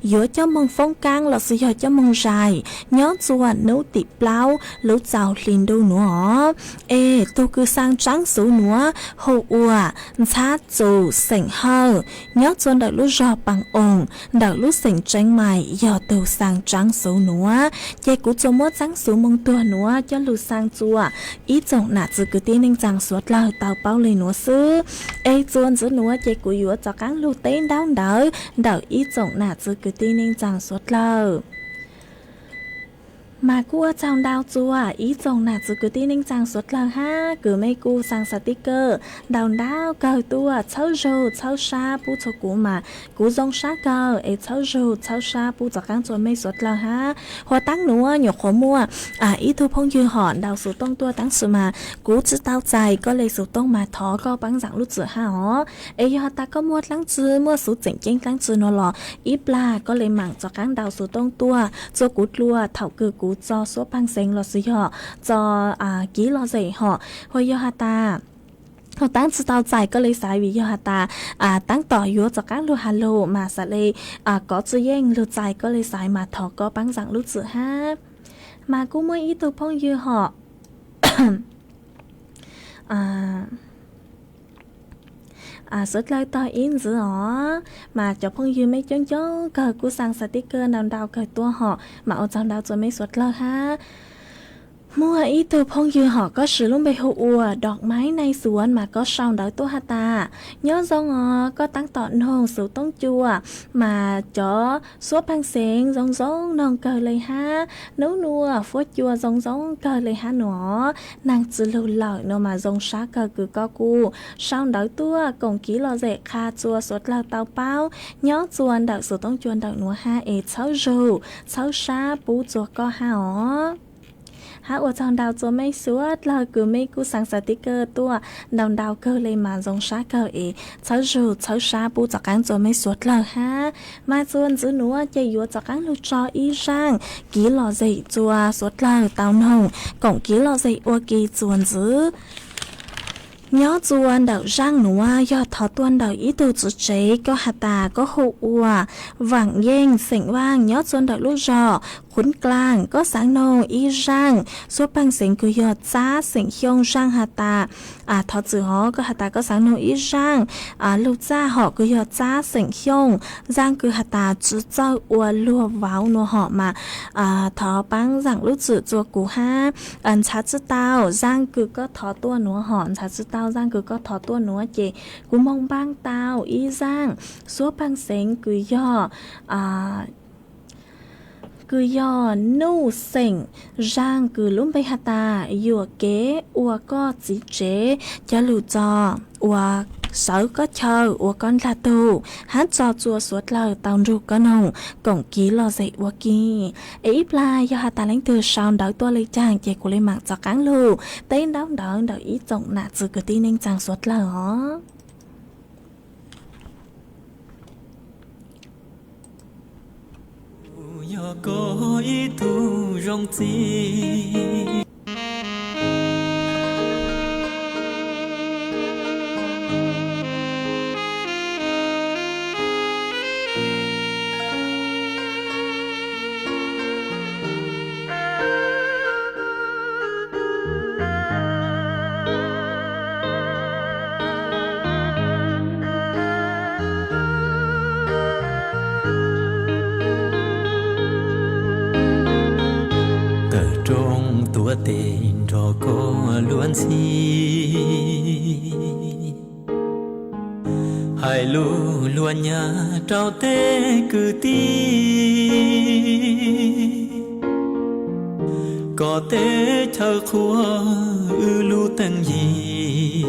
โยเจ้ามองฟงกังหลักสิยอเจ้ามองใจยอดจวนนุติเปล่าลูกเจ้าลินโดหนัวตัวคือสร้างจังสูหนัวหูอัวชาจูเสียงเฮายอดจวนดอกลูกจอปังองดอกลูกเสียงจังใหม่ยอดตัวสร้างจังสูหนัวเจกุจมัวจังสูมงตัวหนัวจะลูกสร้างจัวอีจงหนาจือกุตีนึงจังสวดเล่าเตาเป้าเลยหนัวซื้อจวนจื้อหนัวเจกุยัวจากการลูกเต้นดาวดาวอีจงหนาจือกุตีนึงจังสวดเล่ามากัวจำดาวจัวอีจงหนาจือกุตีนึงจังสวดเล่าฮะกือไม่กูสั่งสติกเกอร์ดาวเกาตัวเช้าโจเช้าชาปูชกูมากูจงชาเกาเช้าโจเช้าชาปูจากการจวนไม่สวดเล่าฮะหัวตั้งหนัวหยกหัวมัวอีทูพงยืนหอนดาวสูต้องตัวตั้งสือมากูจื้อเต้าใจก็เลยสูต้องมาท้อก็ปังจังลูกจื้อฮะอ๋อยอตาก็มัวตั้งจื้อมัวสูเจ๋งเก่งตั้งจื้อนัวหล่ออีปลาก็เลยหมั่งจากการดาวสูต้องตัวจัวกูลัวเถ่ากือกูจอซัวปังเซ็งหล่อสิหอจอกี้หล่อใจหอหัวยอฮาตาเขาตั้งสตาใจก็เลยสายวิยอฮาตาตั้งต่อยัวจากการลูฮัลโลมาสะเลก็จะแย่งลูใจก็เลยสายมาถอก็ปังจังลูกจื้อฮะมากูมวยอีตัวพงยือหอสุดเลยต่ออินจือมาจะพงยืนไม่จ้องเกิดกูสั่งสติกเกอร์ดาวเกิดตัวหอมาเอาจังดาวจนไม่สุดเลยฮะมัวอีตัวพงยืนหอก็สือลุ่มไปหัวดอกไม้ในสวนมาก็ช่องดาวตัวฮาตาย้อนซองก็ตั้งต่อหงสูต้องจัวมาจ่อซัวพังเสียงซองนองเกิดเลยฮะนู้นัวฟัวจัวซองเกิดเลยฮะหนอนางจือลุเหล่าโนมาซงชาเกิดคือก็กูช่องดาวตัวกงกี้รอเจคาจัวสดเหล่าเตาเป้าย้อนจวนดาวสูต้องจวนดาวหนัวฮะเช้าโจเช้าชาปูจัวก็ฮะหากว่าจองดาวจะไม่สวดเราคือไม่กูสั่งสติกเกอร์ตัวดาวเกอร์เลยมาจงชาเกอร์เช้าจูเช้าชาปูจากการจะไม่สวดเราฮะมาจวนจื้อหนัวจะอยู่จากการลูกจออีร่างกี่หล่อใจจัวสวดเราเตาหนงกงกี่หล่อใจอวกีจวนจื้อย้อจวนดาวร่างหนัวยอดทอตัวนดาวอีตูจุเจก็หาตาก็หูอัวหวังเย่งเสียงว่างย้อจวนดาวลูกจอขุนกลางก็สังโนอีร่างซัวปังเสียงคือยอดจ้าเสียงเฮียงร่างหาตาทอจือหอก็หาตาก็สังโนอีร่างลูกจ้าหอคือยอดจ้าเสียงเฮียงร่างคือหาตาจื้อเจ้าอัวลัวว้าวนัวหอมาทอปังสั่งลูกจื้อจัวกูห้าชาจื้อเต้าร่างคือก็ทอตัวนัวหอนชาจื้อเต้า tao giang cứ có thọ tua nữa chị cú mong bang tao y giang số bang sến cứ do nu sỉnh giang cứ lúc bây hạt ta vừa kế ua có chỉ chế cho lù cho ua sáu có chờ ua con là tù hát cho chùa suốt lời tao ru có nồng cổng ký lo dậy ua kì ấy pla do hạt ta lãnh từ sau đỡ tua lấy chàng chạy của lên mạng cho cán lù tên đau đỡ đỡ ý trọng nạt sự cứ tin nên chàng suốt lời hó có ý thu rong chi tên rồi có luôn si hai lu luôn nhà trao tê cứ ti có tê chờ khua lu tăng gì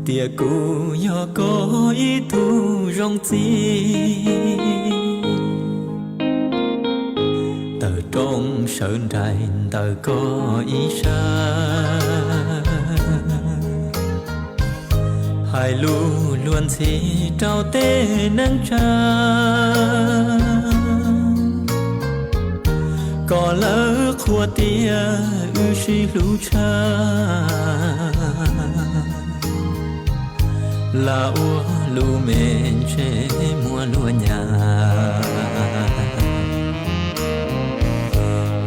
tia cu do có ý thu rong chi trong sơn trại tờ có ý xa hai lu luôn si trao tê nắng cha có lỡ khua tia ư si lu cha là ua lu men che mua lúa nhà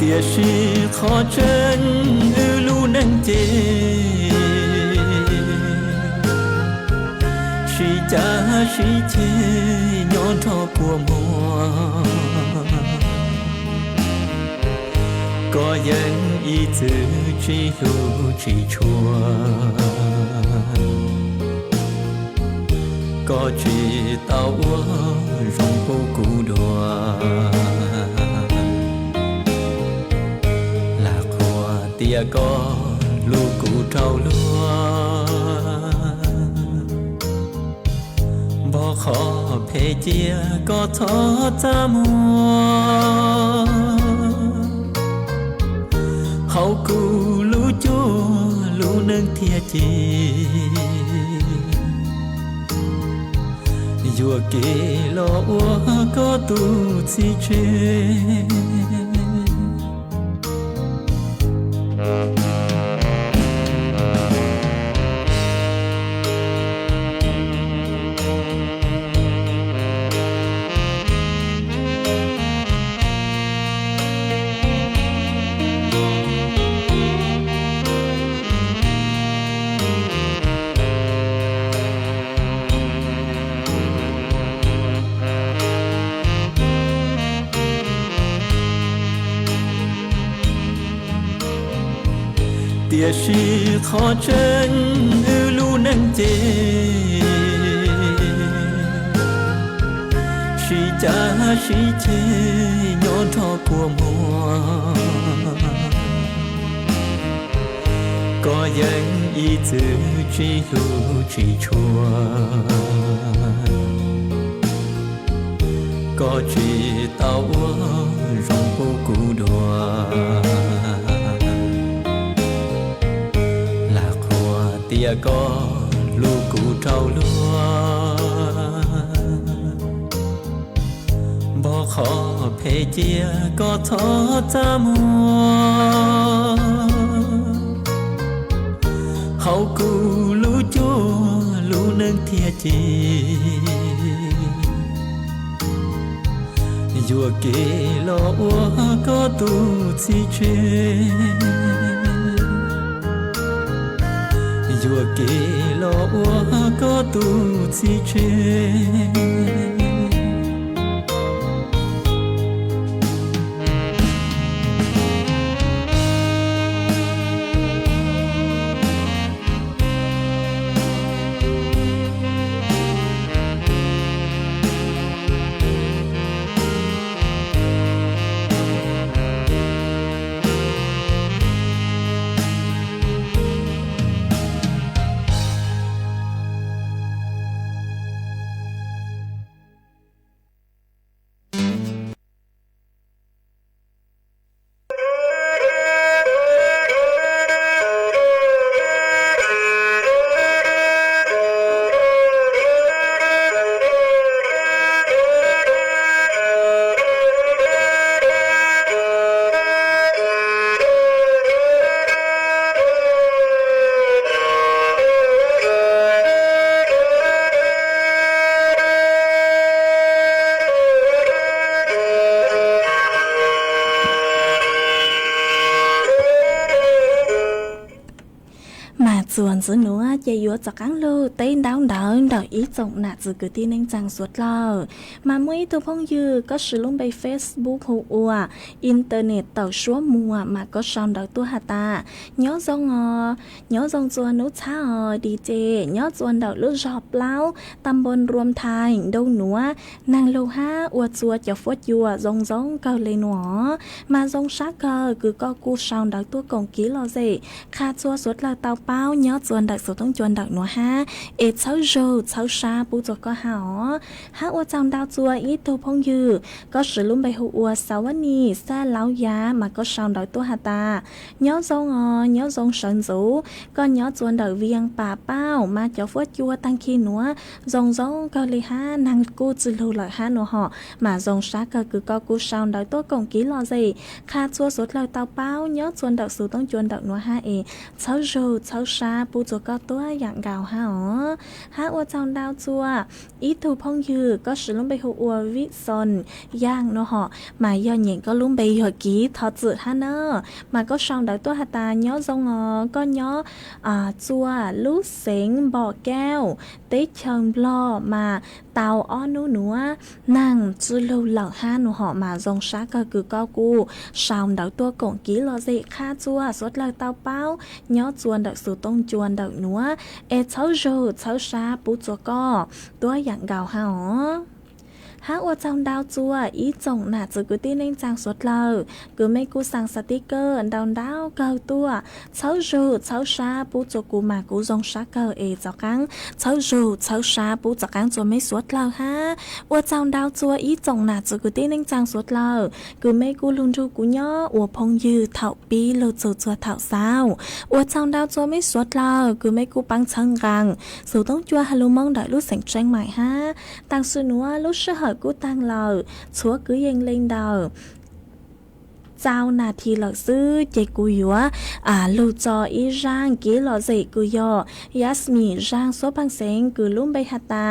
tia si khó chân ư lu nâng chê si cha si chê nhon thọ của mùa có dân ý chữ chỉ lu chỉ chua có chỉ tao rong cô cụ đùa tia có lu cụ trâu lúa bỏ khó phê chia có thó ta mua hậu cụ lu chua lu nâng thia chi dùa kê lo ua có tu chi chê tia si khó chân ư lu nâng chê si cha si chê nhon thọ của mùa có dân ý chữ chỉ lu chỉ chua có chỉ tao rong cô cụ đùa tia có lu cụ trâu lúa bỏ khó phê chia có thó ta mua hậu cụ lu chua lu nâng thia chi dùa kê lo ua có tu chi chê dùa kê lo ua có tu chi chê ส่วนซื้อหนูจะยัวจากกังลูเต้นดาวเดินดอกอีจงหนาจือกือตีนึงจังสวดเรามามุ้ยตัวพงยือก็สือลงไปเฟซบุ๊กหัวอินเทอร์เน็ตเต่าชัวมัวมาก็ชอนดอกตัวหาตาย้อจงย้อจงจวนนุชาดีเจย้อจวนดอกลูกจอบเล้าตำบลรวมไทยดงหนัวนางโลห้าอวดจัวจะฟดยัวจงเกาเลยหนัวมาจงชักเกอคือก็กูชอนดอกตัวกงกี้เราสิคาจัวสวดเราเตาเป้าย้อจวนดอกสุดต้องจวนดอกหนัวห้าเช้าโจเช้าชาปูจก็หาฮะอวดจำดาวจัวอีตัวพงยือก็สือลุ่มไปหัวสาวนีแซ่เล้ายามาก็ชอนดอกตัวหาตาย้อจงย้อจงเฉินจูก็ย้อจวนดอกเวียงป่าเป้ามาจะฟดยัวตั้งขี้หนัวจงเกาเลยห้านางกูจือลูหล่อห้าหนัวห่อมาจงชักก็คือก็กูชอนดอกตัวกงกี้รอสิคาจัวสวดเราเตาเป้าย้อจวนดอกสูต้องจวนดอกหนัวห้าเเช้าโจเช้าชาปูจก็ตัวอย่างเก่าห้าฮะอวดจำดาวจัวอีตัวพงยือก็สือลุ่มไปหัววิซนย่างเนาะห่อมาย้อนเหย่งก็ลุ่มไปหัวกี้ทอจืดห้าเนอมาก็ชองดอกตัวหาตาย้อจงก็ย้อจัวลูกเสงบ่อแก้วเต้เชิงบลอมาเตาอ้อนหนัวนั่งจือลูเหล่าห้าหนูห่อมาจงชักก็คือก็กูชองดอกตัวกงกี้รอสิค่าจัวสดเลยเตาเป้าย้อจวนดอกสูต้องจวนดอกหนัวเช้าโจเช้าชาปูจัวก็ตัวอย่างเก่าห้าฮะว่าจำดาวจัวอีจงหนาจือกูตีนึงจังสดเลยกูไม่กูสั่งสติกเกอร์ดาวเกาตัวเช้าโจเช้าชาปูจัวกูมากูจงชักเกอร์จากกังเช้าโจเช้าชาปูจากกังจัวไม่สวดเลยฮะว่าจำดาวจัวอีจงหนาจือกูตีนึงจังสดเลยกูไม่กูลุนจูกูย่อว่าพงยือเถ่าปีโลจัวเถ่าเศร้าว่าจำดาวจัวไม่สวดเลยกูไม่กูปังชังกังสูต้องจัวฮัลโหลมองได้รู้เสียงแจ้งใหม่ฮะต่างสุนัวรู้เชื่อกูตั้งเราชัวcứ yên lên đầu giaoนาทีหลักซื้อเจกุยัวลูจออีร่างกี้หล่อเจกุยยัสมีร่างโซบังเซงกุลุ่มใบฮัตตา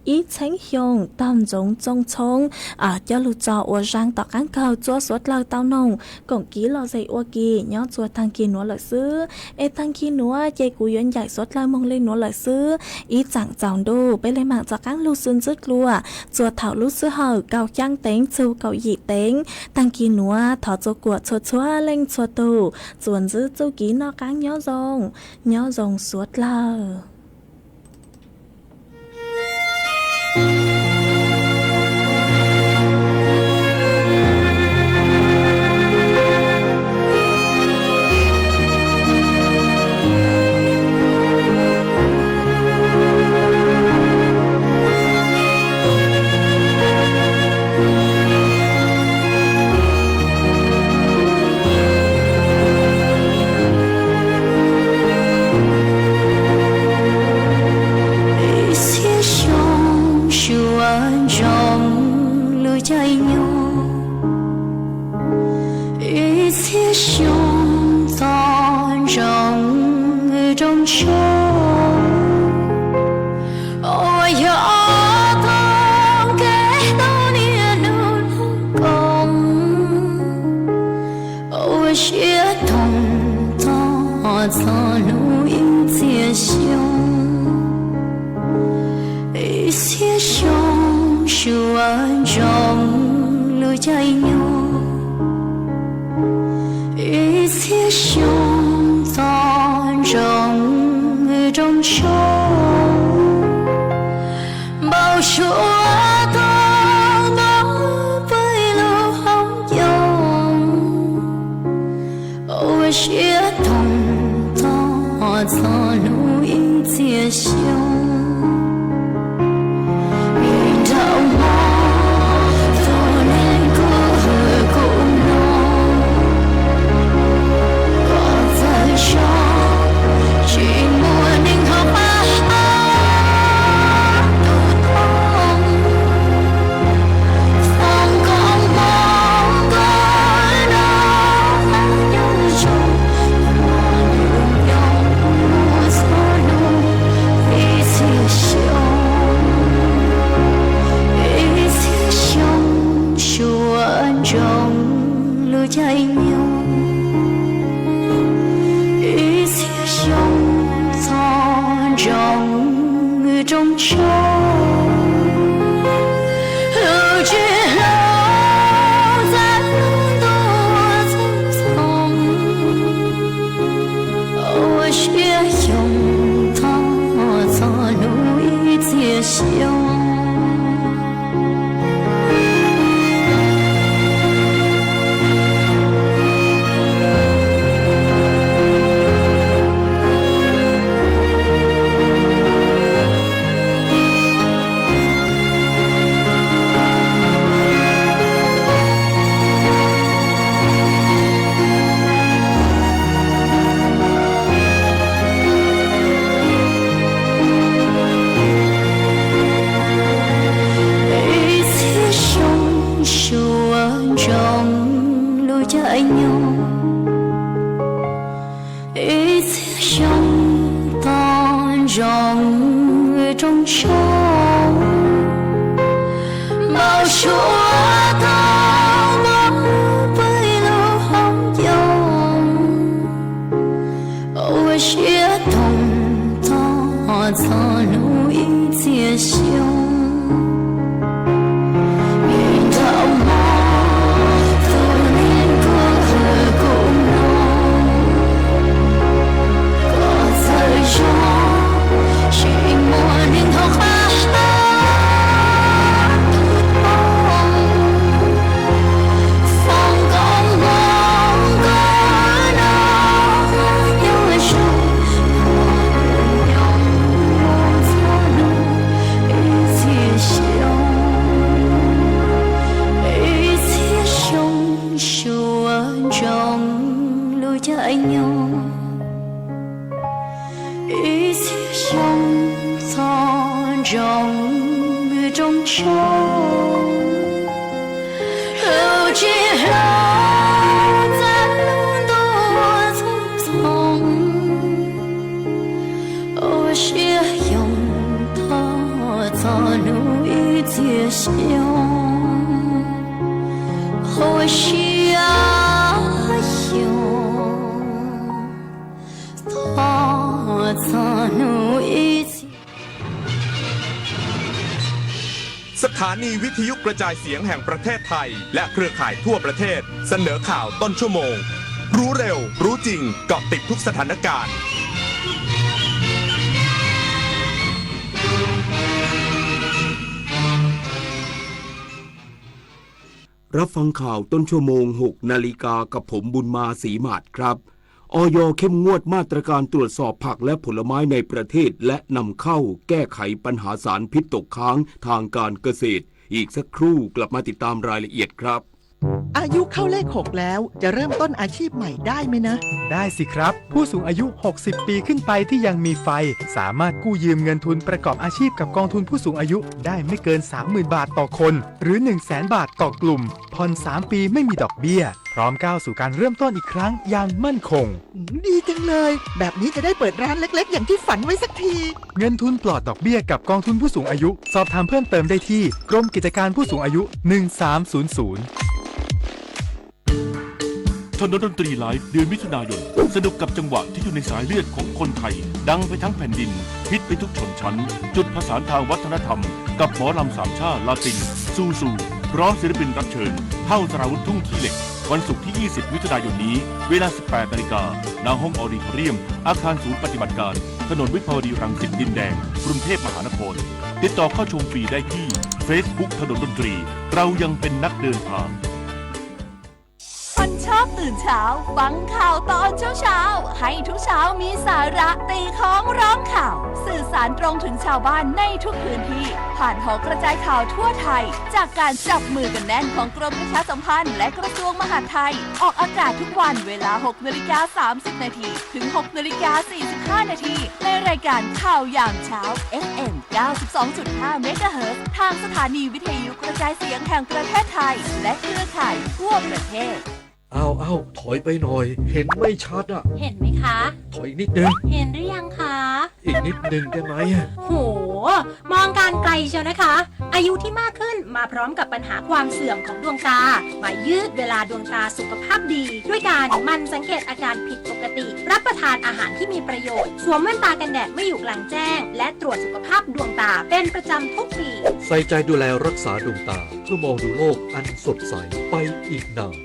อีเชงฮยงตอนจงชงเจ้าลูจออวร่างต่อกันเก่าจัวสวดเราเต้านงกงกี้หล่อเจอวกีย้อนจัวทางกีนัวหลักซื้อทางกีนัวเจกุยนใหญ่สวดเรามองเลยนัวหลักซื้ออีจังจองดูไปเลยหมางจากกันลูซึนซึกลัวจัวเถาลูซื้อเห่าเก่าย่างเต็งจูเก่าหยีเต็งทางกีนัวถอดกวดชัวเล่งชัวตูส่วนซื้อเจ้ากี้นอกังย้อจงสวดเลใจยง一切胸藏生。如今路在路多匆匆，我却拥抱错路一结胸。สถานีวิทยุกระจายเสียงแห่งประเทศไทยและเครือข่ายทั่วประเทศเสนอข่าวต้นชั่วโมงรู้เร็วรู้จริงเกาะติดทุกสถานการณ์รับฟังข่าวต้นชั่วโมง 6 นาฬิกากับผมบุญมาศรีหมาดครับอย.เข้มงวดมาตรการตรวจสอบผักและผลไม้ในประเทศและนำเข้าแก้ไขปัญหาสารพิษตกค้างทางการเกษตรอีกสักครู่กลับมาติดตามรายละเอียดครับอายุเข้าเลข 6 แล้วจะเริ่มต้นอาชีพใหม่ได้ไหมนะได้สิครับผู้สูงอายุ60 ปีขึ้นไปที่ยังมีไฟสามารถกู้ยืมเงินทุนประกอบอาชีพกับกองทุนผู้สูงอายุได้ไม่เกิน 30,000 บาทต่อคนหรือ 100,000 บาทต่อกลุ่มผ่อน3 ปีไม่มีดอกเบี้ยพร้อมก้าวสู่การเริ่มต้นอีกครั้งอย่างมั่นคงดีจังเลยแบบนี้จะได้เปิดร้านเล็กๆอย่างที่ฝันไว้สักทีเงินทุนปลอดดอกเบี้ยกับกองทุนผู้สูงอายุสอบถามเพิ่มเติมได้ที่กรมกิจการผู้สูงอายุ1300ถนนดนตรีไลฟ์เดือนมิถุนายนสนุกกับจังหวะที่อยู่ในสายเลือดของคนไทยดังไปทั้งแผ่นดินฮิตไปทุกชนชั้นจุดผสานทางวัฒนธรรมกับหมอลำสามชาลาตินซูพร้อมศิลปินรับเชิญเท่าสราวุธทุ่งขี้เหล็กวันศุกร์ที่ 20 มิถุนายนนี้เวลา 18 นาฬิกาณห้องออดิทอเรียมอาคารศูนย์ปฏิบัติการถนนวิภาวดีรังสิตดินแดงกรุงเทพมหานครติดต่อเข้าชมฟรีได้ที่ Facebook ถนนดนตรีเรายังเป็นนักเดินทางคนชอบตื่นเช้าฟังข่าวตอนเช้าให้ทุกเช้ามีสาระตีของร้องข่าวสื่อสารตรงถึงชาวบ้านในทุกพื้นที่ผ่านหอกระจายข่าวทั่วไทยจากการจับมือกันแน่นของกรมประชาสัมพันธ์และกระทรวงมหาดไทยออกอากาศทุกวันเวลา 6:30 น.ถึง 6:45 น.ในรายการข่าวยามเช้า FM 92.5 เมกะเฮิรตซ์ทางสถานีวิทยุกระจายเสียงแห่งประเทศไทยและเครือข่ายทั่วประเทศ เอาถอยไปหน่อย เห็นไม่ชัดอ่ะ เห็นไหมคะ ถอยอีกนิดนึง เห็นหรือยังคะ อีกนิดนึงได้ไหม โห มองการไกลเชียวนะคะ อายุที่มากขึ้นมาพร้อมกับปัญหาความเสื่อมของดวงตา มายืดเวลาดวงตาสุขภาพดี ด้วยการหมั่นสังเกตอาการผิดปกติ รับประทานอาหารที่มีประโยชน์ สวมแว่นตากันแดดไม่อยู่กลางแจ้ง และตรวจสุขภาพดวงตาเป็นประจำทุกปี ใส่ใจดูแลรักษาดวงตาเพื่อมองดูโลกอันสดใสไปอีกนาน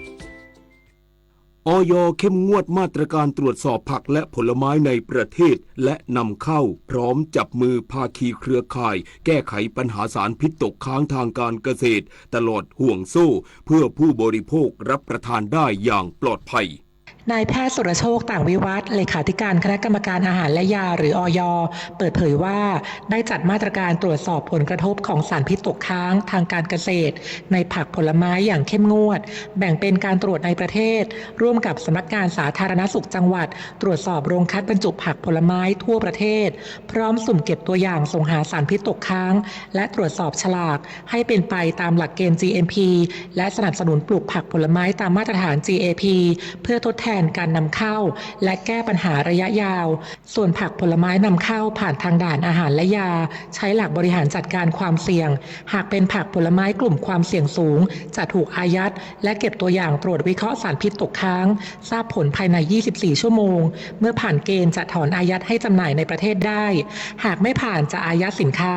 อย.เข้มงวดมาตรการตรวจสอบผักและผลไม้ในประเทศและนำเข้าพร้อมจับมือภาคีเครือข่าย แก้ไขปัญหาสารพิษตกค้างทางการเกษตรตลอดห่วงโซ่เพื่อผู้บริโภครับประทานได้อย่างปลอดภัย นายแพทย์สุรโชคต่างวิวัฒน์เลขาธิการคณะกรรมการอาหารและยาหรืออย.เปิดเผยว่าได้จัดมาตรการตรวจสอบผลกระทบของสารพิษตกค้างทางการเกษตรในผักผลไม้อย่างเข้มงวดแบ่งเป็นการตรวจในประเทศร่วมกับสำนักงานสาธารณสุขจังหวัดตรวจสอบโรงคัดบรรจุผักผลไม้ทั่วประเทศพร้อมสุ่มเก็บตัวอย่างส่งหาสารพิษตกค้างและตรวจสอบฉลากให้เป็นไปตามหลักเกณฑ์ GMP และสนับสนุนปลูกผักผลไม้ตามมาตรฐาน GAP เพื่อทดแทนการนำเข้าและแก้ปัญหาระยะยาวส่วนผักผลไม้นำเข้าผ่านทางด่านอาหารและยาใช้หลักบริหารจัดการความเสี่ยงหากเป็นผักผลไม้กลุ่มความเสี่ยงสูงจะถูกอายัดและเก็บตัวอย่างตรวจวิเคราะห์สารพิษตกค้างทราบผลภายใน24ชั่วโมงเมื่อผ่านเกณฑ์จะถอนอายัดให้จำหน่ายในประเทศได้หากไม่ผ่านจะอายัดสินค้า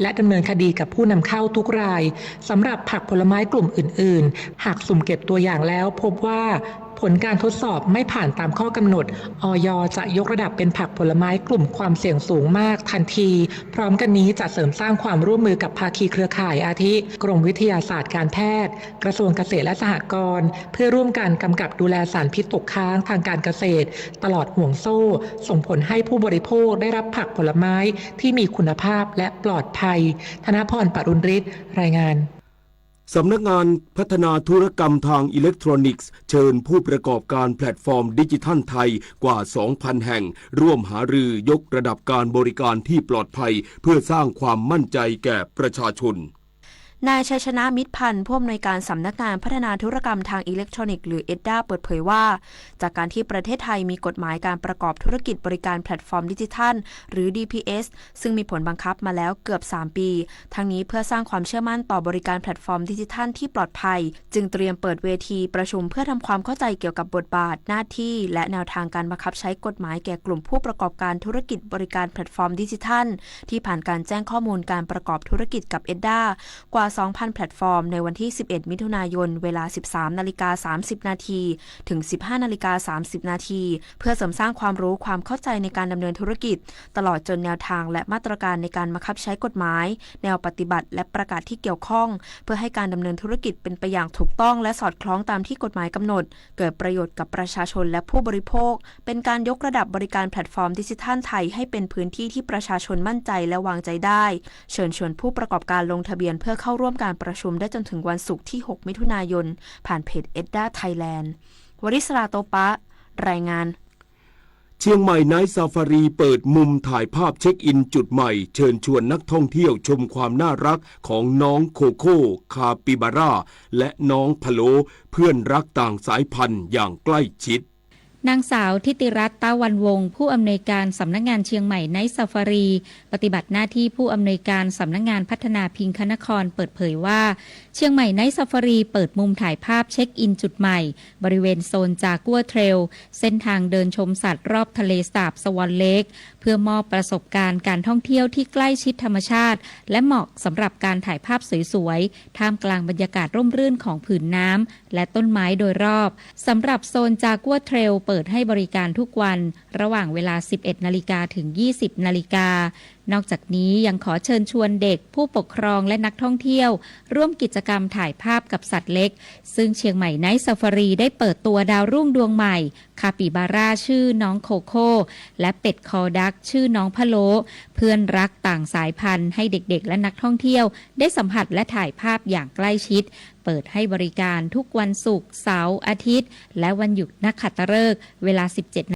และดำเนินคดีกับผู้นำเข้าทุกรายสำหรับผักผลไม้กลุ่มอื่นๆหากสุ่มเก็บตัวอย่างแล้วพบว่าผลการทดสอบไม่ผ่านตามข้อกำหนดอย.จะยกระดับเป็นผักผลไม้กลุ่มความเสี่ยงสูงมากทันทีพร้อมกันนี้จะเสริมสร้างความร่วมมือกับภาคีเครือข่ายอาทิกรมวิทยาศาสตร์การแพทย์กระทรวงเกษตรและสหกรณ์เพื่อร่วมกันกำกับดูแลสารพิษตกค้างทางการเกษตรตลอดห่วงโซ่ส่งผลให้ผู้บริโภคได้รับผักผลไม้ที่มีคุณภาพและปลอดภัยธนพร ปรุณฤทธิ์รายงานสำนักงานพัฒนาธุรกรรมทางอิเล็กทรอนิกส์เชิญผู้ประกอบการแพลตฟอร์มดิจิทัลไทยกว่า 2,000 แห่งร่วมหารือยกระดับการบริการที่ปลอดภัยเพื่อสร้างความมั่นใจแก่ประชาชน นายชัยชนะมิตรพันธ์ผู้อำนวยการสำนักงานพัฒนาธุรกรรมทางอิเล็กทรอนิกส์หรือ EDDA เปิดเผยว่าจากการที่ประเทศไทยมีกฎหมายการประกอบธุรกิจบริการแพลตฟอร์มดิจิทัลหรือ DPS ซึ่งมีผลบังคับมาแล้วเกือบ3ปีทั้งนี้เพื่อสร้างความเชื่อมั่นต่อบริการแพลตฟอร์มดิจิทัลที่ปลอดภัยจึงเตรียมเปิดเวทีประชุมเพื่อทำความเข้าใจเกี่ยวกับบทบาทหน้าที่และแนวทางการบังคับใช้กฎหมายแก่กลุ่มผู้ประกอบการธุรกิจบริการแพลตฟอร์มดิจิทัลที่ผ่านการแจ้งข้อมูลการประกอบธุรกิจกับ EDDA กว่า 2,000 แพลตฟอร์มในวันที่11มิถุนายนเวลา 13:30 นาทีถึง 15:30 นาทีเพื่อเสริมสร้างความรู้ความเข้าใจในการดำเนินธุรกิจตลอดจนแนวทางและมาตรการในการบังคับใช้กฎหมายแนวปฏิบัติและประกาศที่เกี่ยวข้องเพื่อให้การดำเนินธุรกิจเป็นไปอย่างถูกต้องและสอดคล้องตามที่กฎหมายกำหนดเกิดประโยชน์กับประชาชนและผู้บริโภคเป็นการยกระดับบริการแพลตฟอร์มดิจิทัลไทยให้เป็นพื้นที่ที่ประชาชนมั่นใจและวางใจได้เชิญชวนผู้ประกอบการลงทะเบียนเพื่อเข้าร่วมการประชุมได้จนถึงวันศุกร์ที่6มิถุนายนผ่านเพจ EDDA Thailand วริศราโตปะรายงานเชียงใหม่ไนท์ซาฟารีเปิดมุมถ่ายภาพเช็คอินจุดใหม่เชิญชวนนักท่องเที่ยวชมความน่ารักของน้องโคโค่คาปิบาร่าและน้องพะโลเพื่อนรักต่างสายพันธุ์อย่างใกล้ชิดนางสาวทิติรัตน์ ตาวันวงศ์ผู้อำนวยการสำนักงานเชียงใหม่ไนท์ซาฟารีปฏิบัติหน้าที่ผู้อำนวยการสำนักงานพัฒนาพิงคนครเปิดเผยว่าเชียงใหม่ไนท์ซาฟารีเปิดมุมถ่ายภาพเช็คอินจุดใหม่บริเวณโซนจากัวเทรลเส้นทางเดินชมสัตว์รอบทะเลสาบสวอนเลคเพื่อมอบประสบการณ์การท่องเที่ยวที่ใกล้ชิดธรรมชาติและเหมาะสำหรับการถ่ายภาพสวยๆท่ามกลางบรรยากาศร่มรื่นของผืนน้ำและต้นไม้โดยรอบสำหรับโซนจากัวเทรลเปิดให้บริการทุกวันระหว่างเวลา 11 นาฬิกาถึง 20 นาฬิกานอกจากนี้ยังขอเชิญชวนเด็กผู้ปกครองและนักท่องเที่ยวร่วมกิจกรรมถ่ายภาพกับสัตว์เล็กซึ่งเชียงใหม่ไนท์ซาฟารีได้เปิดตัวดาวรุ่งดวงใหม่คาปิบาร่าชื่อน้องโคโค่และเป็ดคอดักชื่อน้องพะโลเพื่อนรักต่างสายพันธุ์ให้เด็กๆและนักท่องเที่ยวได้สัมผัสและถ่ายภาพอย่างใกล้ชิดเปิดให้บริการทุกวันศุกร์เสาร์อาทิตย์และวันหยุดนักขัตฤกษ์เวลา 17